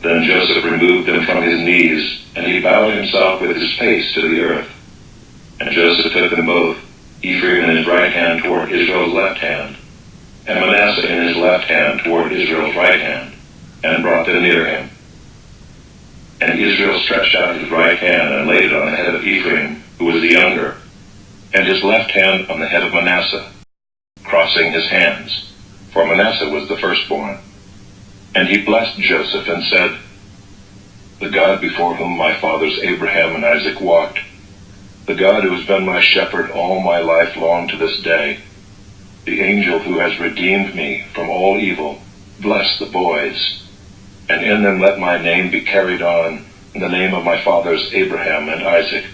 Speaker 1: Then Joseph removed them from his knees, and he bowed himself with his face to the earth. And Joseph took them both, Ephraim in his right hand toward Israel's left hand, and Manasseh in his left hand toward Israel's right hand, and brought them near him. And Israel stretched out his right hand and laid it on the head of Ephraim, who was the younger, and his left hand on the head of Manasseh, crossing his hands, for Manasseh was the firstborn. And he blessed Joseph and said, "The God before whom my fathers Abraham and Isaac walked, the God who has been my shepherd all my life long to this day, the angel who has redeemed me from all evil, bless the boys, and in them let my name be carried on in the name of my fathers Abraham and Isaac,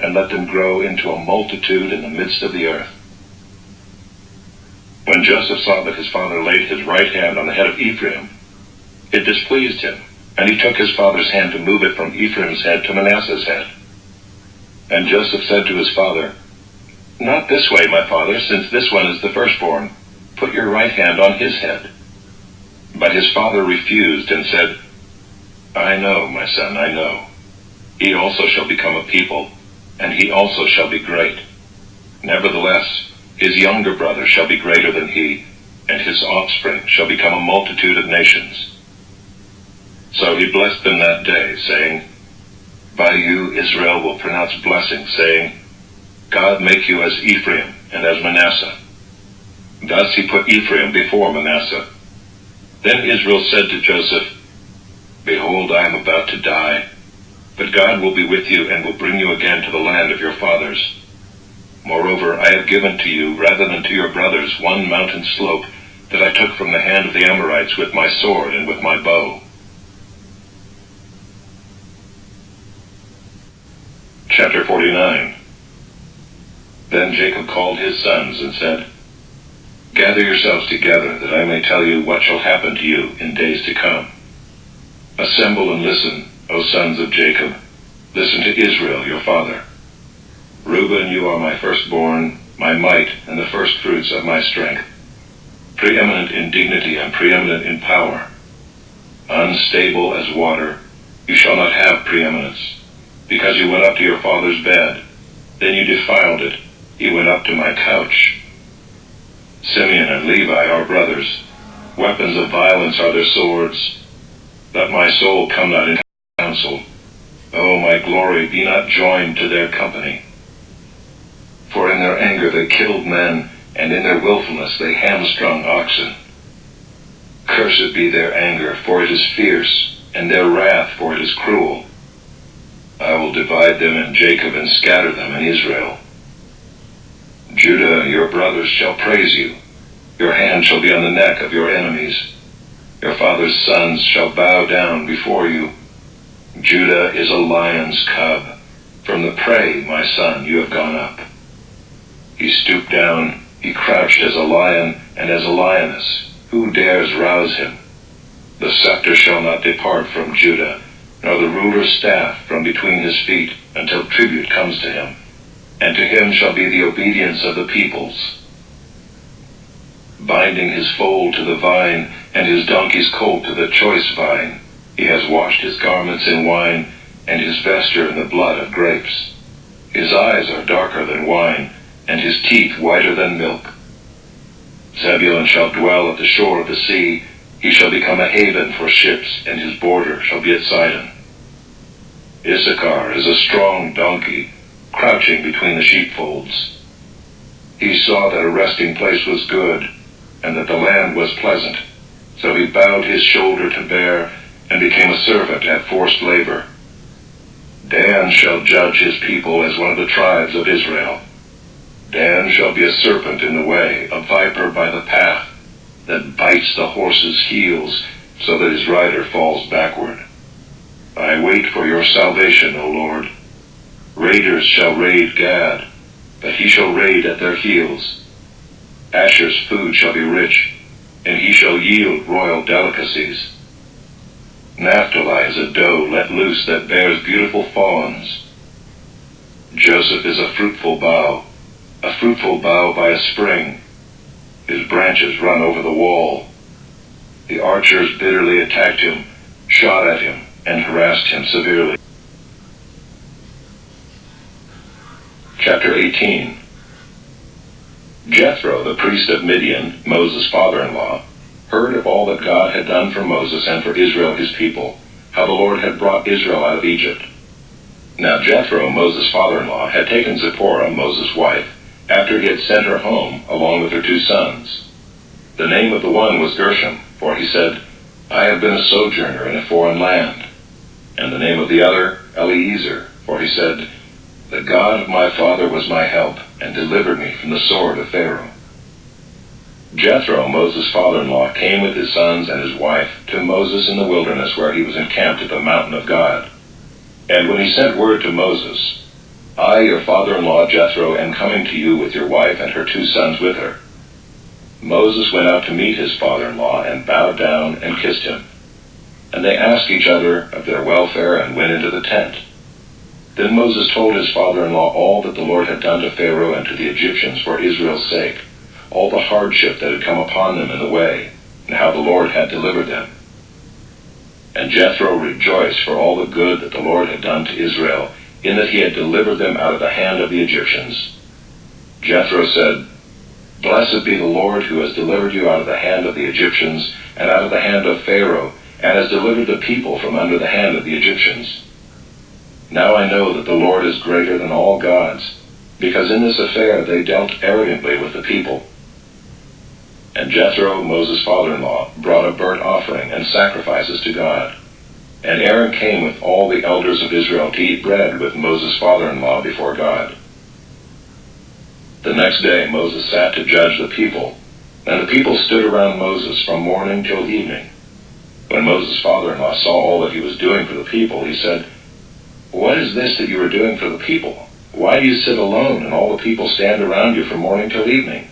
Speaker 1: and let them grow into a multitude in the midst of the earth." When Joseph saw that his father laid his right hand on the head of Ephraim, it displeased him, and he took his father's hand to move it from Ephraim's head to Manasseh's head. And Joseph said to his father, "Not this way, my father, since this one is the firstborn. Put your right hand on his head." But his father refused and said, "I know, my son, I know. He also shall become a people, and he also shall be great. Nevertheless, his younger brother shall be greater than he, and his offspring shall become a multitude of nations." So he blessed them that day, saying, "By you Israel will pronounce blessing, saying, God make you as Ephraim and as Manasseh." Thus he put Ephraim before Manasseh. Then Israel said to Joseph, "Behold, I am about to die, but God will be with you and will bring you again to the land of your fathers. Moreover, I have given to you, rather than to your brothers, one mountain slope that I took from the hand of the Amorites with my sword and with my bow." Chapter 49. Then Jacob called his sons and said, "Gather yourselves together, that I may tell you what shall happen to you in days to come. Assemble and listen, O sons of Jacob. Listen to Israel, your father. Reuben, you are my firstborn, my might, and the firstfruits of my strength, preeminent in dignity and preeminent in power. Unstable as water, you shall not have preeminence, because you went up to your father's bed. Then you defiled it. He went up to my couch. Simeon and Levi are brothers. Weapons of violence are their swords. Let my soul come not into counsel. O my glory, be not joined to their company. For in their anger they killed men, and in their willfulness they hamstrung oxen. Cursed be their anger, for it is fierce, and their wrath, for it is cruel. I will divide them in Jacob and scatter them in Israel. Judah, your brothers shall praise you. Your hand shall be on the neck of your enemies. Your father's sons shall bow down before you. Judah is a lion's cub. From the prey, my son, you have gone up. He stooped down, he crouched as a lion and as a lioness. Who dares rouse him? The scepter shall not depart from Judah, nor the ruler's staff from between his feet, until tribute comes to him, and to him shall be the obedience of the peoples. Binding his foal to the vine, and his donkey's colt to the choice vine, he has washed his garments in wine, and his vesture in the blood of grapes. His eyes are darker than wine, and his teeth whiter than milk. Zebulun shall dwell at the shore of the sea. He shall become a haven for ships, and his border shall be at Sidon. Issachar is a strong donkey, crouching between the sheepfolds. He saw that a resting place was good, and that the land was pleasant. So he bowed his shoulder to bear, and became a servant at forced labor. Dan shall judge his people as one of the tribes of Israel. Dan shall be a serpent in the way, a viper by the path, that bites the horse's heels, so that his rider falls backward. I wait for your salvation, O Lord. Raiders shall raid Gad, but he shall raid at their heels. Asher's food shall be rich, and he shall yield royal delicacies. Naphtali is a doe let loose that bears beautiful fawns. Joseph is a fruitful bough by a spring. His branches run over the wall. The archers bitterly attacked him, shot at him, and harassed him severely. Chapter 18. Jethro, the priest of Midian, Moses' father-in-law, heard of all that God had done for Moses and for Israel his people, how the Lord had brought Israel out of Egypt. Now Jethro, Moses' father-in-law, had taken Zipporah, Moses' wife, after he had sent her home, along with her 2 sons. The name of the one was Gershom, for he said, I have been a sojourner in a foreign land. And the name of the other, Eliezer, for he said, the God of my father was my help, and delivered me from the sword of Pharaoh. Jethro, Moses' father-in-law, came with his sons and his wife to Moses in the wilderness where he was encamped at the mountain of God. And when he sent word to Moses, I, your father-in-law Jethro, am coming to you with your wife and her 2 sons with her. Moses went out to meet his father-in-law and bowed down and kissed him. And they asked each other of their welfare and went into the tent. Then Moses told his father-in-law all that the Lord had done to Pharaoh and to the Egyptians for Israel's sake, all the hardship that had come upon them in the way, and how the Lord had delivered them. And Jethro rejoiced for all the good that the Lord had done to Israel, in that he had delivered them out of the hand of the Egyptians. Jethro said, Blessed be the Lord who has delivered you out of the hand of the Egyptians, and out of the hand of Pharaoh, and has delivered the people from under the hand of the Egyptians. Now I know that the Lord is greater than all gods, because in this affair they dealt arrogantly with the people. And Jethro, Moses' father-in-law, brought a burnt offering and sacrifices to God. And Aaron came with all the elders of Israel to eat bread with Moses' father-in-law before God. The next day Moses sat to judge the people, and the people stood around Moses from morning till evening. When Moses' father-in-law saw all that he was doing for the people, he said, What is this that you are doing for the people? Why do you sit alone, and all the people stand around you from morning till evening?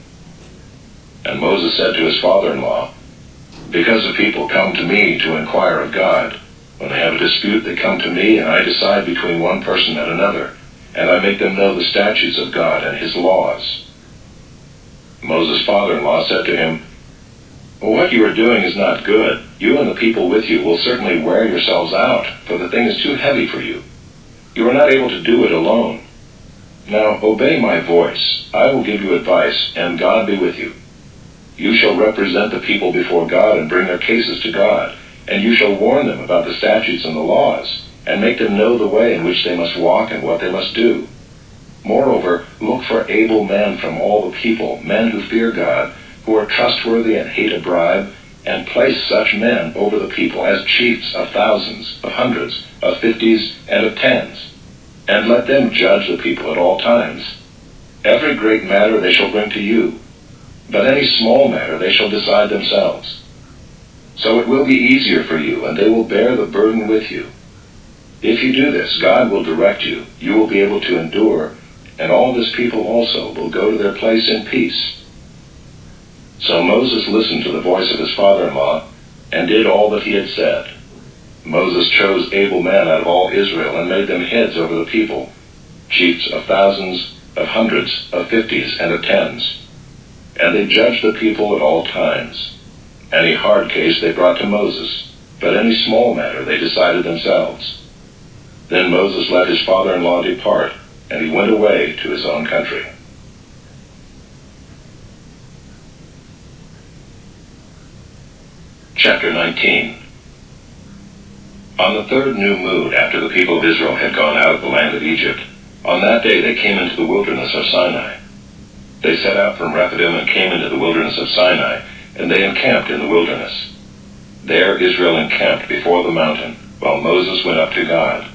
Speaker 1: And Moses said to his father-in-law, Because the people come to me to inquire of God. When they have a dispute, they come to me, and I decide between one person and another, and I make them know the statutes of God and his laws. Moses' father-in-law said to him, What you are doing is not good. You and the people with you will certainly wear yourselves out, for the thing is too heavy for you. You are not able to do it alone. Now obey my voice. I will give you advice, and God be with you. You shall represent the people before God and bring their cases to God, and you shall warn them about the statutes and the laws, and make them know the way in which they must walk and what they must do. Moreover, look for able men from all the people, men who fear God, who are trustworthy and hate a bribe, and place such men over the people as chiefs of thousands, of hundreds, of 50s, and of 10s. And let them judge the people at all times. Every great matter they shall bring to you, but any small matter they shall decide themselves. So it will be easier for you, and they will bear the burden with you. If you do this, God will direct you. You will be able to endure, and all this people also will go to their place in peace. So Moses listened to the voice of his father-in-law, and did all that he had said. Moses chose able men out of all Israel, and made them heads over the people, chiefs of thousands, of hundreds, of 50s, and of 10s. And they judged the people at all times. Any hard case they brought to Moses, but any small matter they decided themselves. Then Moses let his father-in-law depart, and he went away to his own country. Chapter 19. On the 3rd new moon after the people of Israel had gone out of the land of Egypt, on that day they came into the wilderness of Sinai. They set out from Rephidim and came into the wilderness of Sinai, and they encamped in the wilderness. There Israel encamped before the mountain, while Moses went up to God.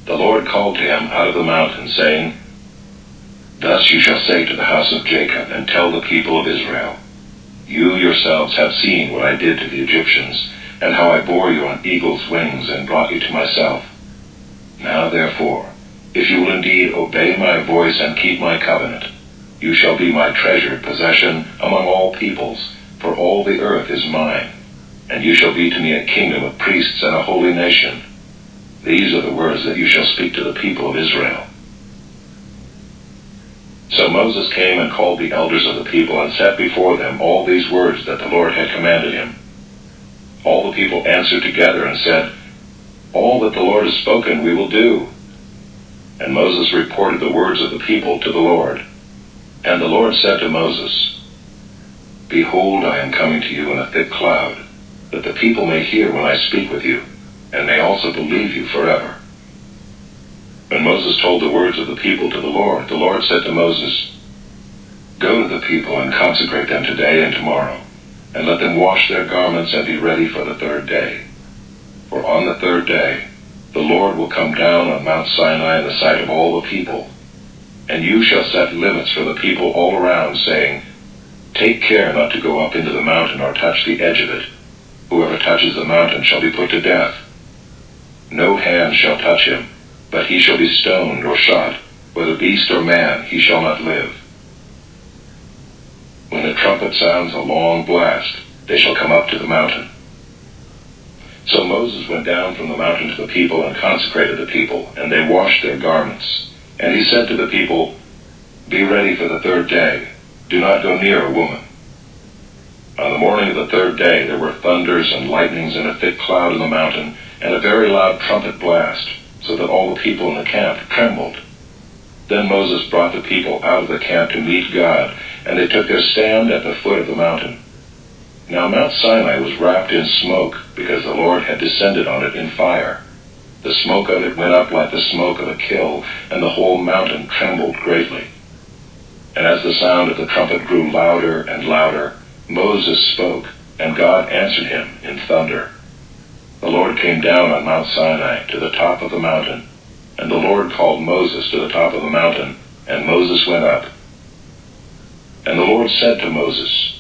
Speaker 1: The Lord called to him out of the mountain, saying, Thus you shall say to the house of Jacob, and tell the people of Israel, You yourselves have seen what I did to the Egyptians, and how I bore you on eagle's wings and brought you to myself. Now therefore, if you will indeed obey my voice and keep my covenant, you shall be my treasured possession among all peoples, for all the earth is mine, and you shall be to me a kingdom of priests and a holy nation. These are the words that you shall speak to the people of Israel. So Moses came and called the elders of the people and set before them all these words that the Lord had commanded him. All the people answered together and said, "All that the Lord has spoken we will do." And Moses reported the words of the people to the Lord. And the Lord said to Moses, "Behold, I am coming to you in a thick cloud, that the people may hear when I speak with you, and may also believe you forever." When Moses told the words of the people to the Lord said to Moses, "Go to the people and consecrate them today and tomorrow, and let them wash their garments and be ready for the third day. For on the third day the Lord will come down on Mount Sinai in the sight of all the people, and you shall set limits for the people all around, saying, 'Take care not to go up into the mountain or touch the edge of it. Whoever touches the mountain shall be put to death. No hand shall touch him, but he shall be stoned or shot, whether beast or man, he shall not live. When the trumpet sounds a long blast, they shall come up to the mountain.'" So Moses went down from the mountain to the people and consecrated the people, and they washed their garments. And he said to the people, "Be ready for the third day. Do not go near a woman." On the morning of the third day there were thunders and lightnings and a thick cloud in the mountain, and a very loud trumpet blast, so that all the people in the camp trembled. Then Moses brought the people out of the camp to meet God, and they took their stand at the foot of the mountain. Now Mount Sinai was wrapped in smoke, because the Lord had descended on it in fire. The smoke of it went up like the smoke of a kiln, and the whole mountain trembled greatly. And as the sound of the trumpet grew louder and louder, Moses spoke, and God answered him in thunder. The Lord came down on Mount Sinai to the top of the mountain, and the Lord called Moses to the top of the mountain, and Moses went up. And the Lord said to Moses,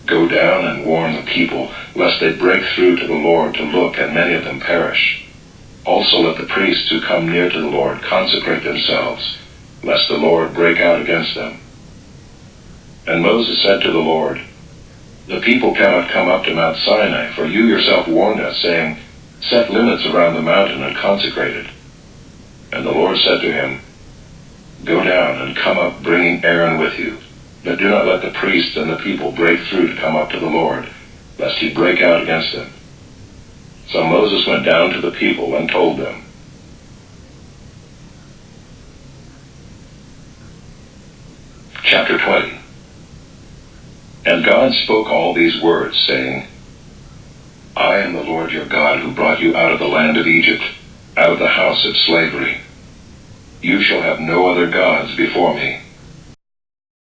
Speaker 1: "Go down and warn the people, lest they break through to the Lord to look, and many of them perish. Also let the priests who come near to the Lord consecrate themselves, lest the Lord break out against them." And Moses said to the Lord, "The people cannot come up to Mount Sinai, for you yourself warned us, saying, 'Set limits around the mountain and consecrate it.' And the Lord said to him, 'Go down and come up, bringing Aaron with you. But do not let the priests and the people break through to come up to the Lord, lest he break out against them.' So Moses went down to the people and told them. Chapter 20. And God spoke all these words, saying, "I am the Lord your God, who brought you out of the land of Egypt, out of the house of slavery. You shall have no other gods before me.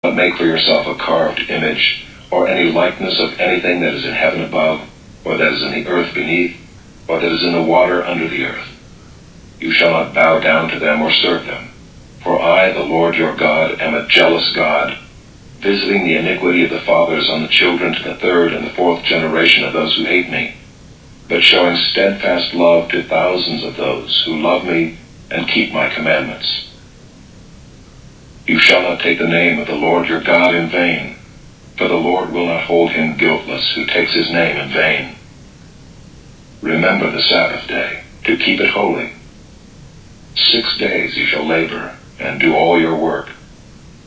Speaker 1: Do not make for yourself a carved image, or any likeness of anything that is in heaven above, or that is in the earth beneath, or that is in the water under the earth. You shall not bow down to them or serve them. For I, the Lord your God, am a jealous God, visiting the iniquity of the fathers on the children to the third and the fourth generation of those who hate me, but showing steadfast love to thousands of those who love me and keep my commandments. You shall not take the name of the Lord your God in vain, for the Lord will not hold him guiltless who takes his name in vain. Remember the Sabbath day, to keep it holy. 6 days you shall labor and do all your work,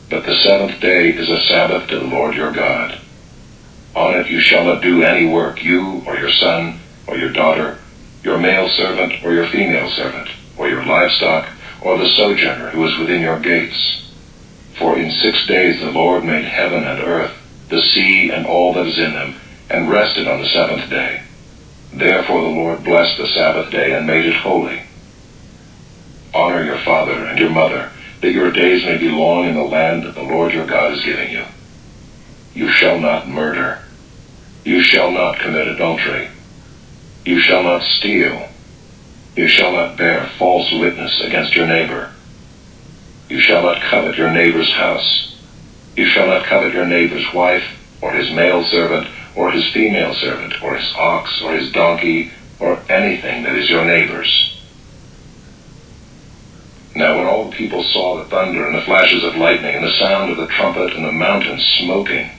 Speaker 1: but the seventh day is a Sabbath to the Lord your God. On it you shall not do any work, you or your son or your daughter, your male servant or your female servant, or your livestock, or the sojourner who is within your gates. For in 6 days the Lord made heaven and earth, the sea and all that is in them, and rested on the seventh day. Therefore the Lord blessed the Sabbath day and made it holy. Honor your father and your mother, that your days may be long in the land that the Lord your God is giving you. You shall not murder. You shall not commit adultery. You shall not steal. You shall not bear false witness against your neighbor. You shall not covet your neighbor's house. You shall not covet your neighbor's wife, or his male servant, or his female servant, or his ox, or his donkey, or anything that is your neighbor's." Now when all the people saw the thunder and the flashes of lightning and the sound of the trumpet and the mountain smoking,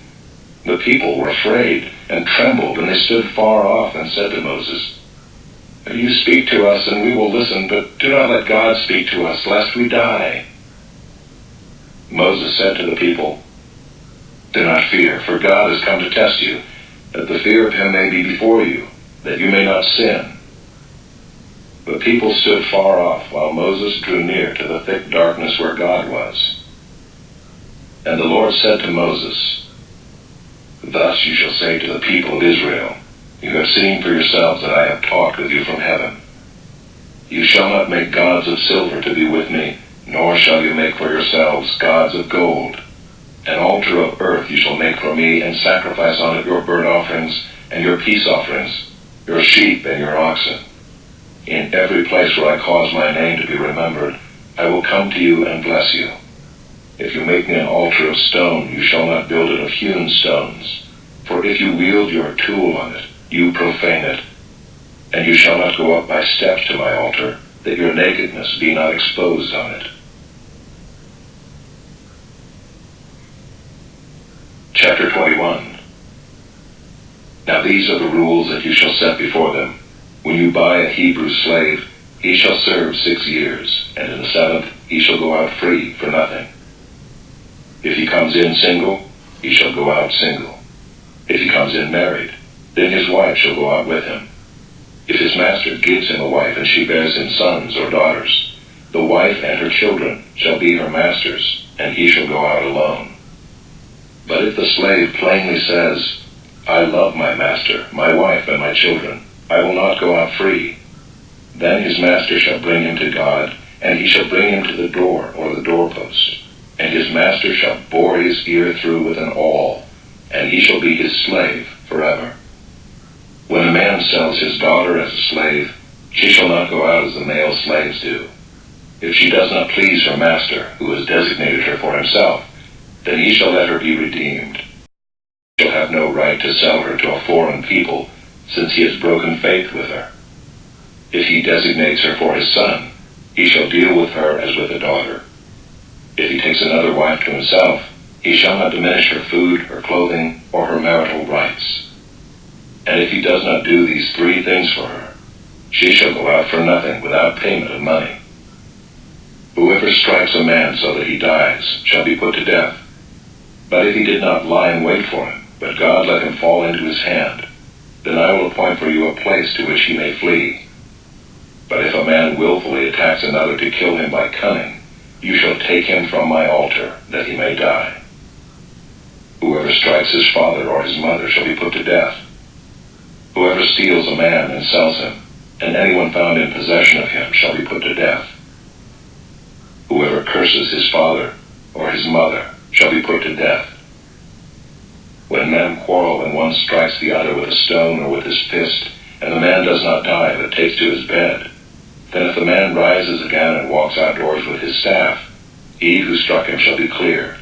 Speaker 1: the people were afraid and trembled, and they stood far off and said to Moses, "You speak to us and we will listen, but do not let God speak to us, lest we die." Moses said to the people, "Do not fear, for God has come to test you, that the fear of him may be before you, that you may not sin." The people stood far off while Moses drew near to the thick darkness where God was. And the Lord said to Moses, "Thus you shall say to the people of Israel, you have seen for yourselves that I have talked with you from heaven. You shall not make gods of silver to be with me, nor shall you make for yourselves gods of gold. An altar of earth you shall make for me, and sacrifice on it your burnt offerings and your peace offerings, your sheep and your oxen. In every place where I cause my name to be remembered, I will come to you and bless you. If you make me an altar of stone, you shall not build it of hewn stones. For if you wield your tool on it, you profane it. And you shall not go up by steps to my altar, that your nakedness be not exposed on it." Chapter 21. Now these are the rules that you shall set before them. When you buy a Hebrew slave, he shall serve 6 years, and in the 7th he shall go out free for nothing. If he comes in single, he shall go out single. If he comes in married, then his wife shall go out with him. If his master gives him a wife and she bears him sons or daughters, the wife and her children shall be her master's, and he shall go out alone. But if the slave plainly says, "I love my master, my wife, and my children, I will not go out free," then his master shall bring him to God, and he shall bring him to the door or the doorpost, and his master shall bore his ear through with an awl, and he shall be his slave forever. When a man sells his daughter as a slave, she shall not go out as the male slaves do. If she does not please her master, who has designated her for himself, then he shall let her be redeemed. He shall have no right to sell her to a foreign people, since he has broken faith with her. If he designates her for his son, he shall deal with her as with a daughter. If he takes another wife to himself, he shall not diminish her food, her clothing, or her marital rights. And if he does not do these 3 things for her, she shall go out for nothing without payment of money. Whoever strikes a man so that he dies shall be put to death. But if he did not lie in wait for him, but God let him fall into his hand, then I will appoint for you a place to which he may flee. But if a man willfully attacks another to kill him by cunning, you shall take him from my altar, that he may die. Whoever strikes his father or his mother shall be put to death. Whoever steals a man and sells him, and anyone found in possession of him shall be put to death. Whoever curses his father or his mother shall be put to death. When men quarrel and one strikes the other with a stone or with his fist, and the man does not die but takes to his bed, then if the man rises again and walks outdoors with his staff, he who struck him shall be cleared.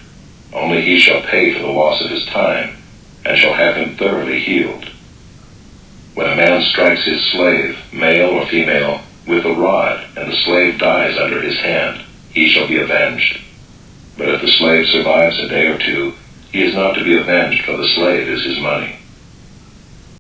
Speaker 1: Only he shall pay for the loss of his time, and shall have him thoroughly healed. When a man strikes his slave, male or female, with a rod, and the slave dies under his hand, he shall be avenged. But if the slave survives a day or 2, he is not to be avenged, for the slave is his money.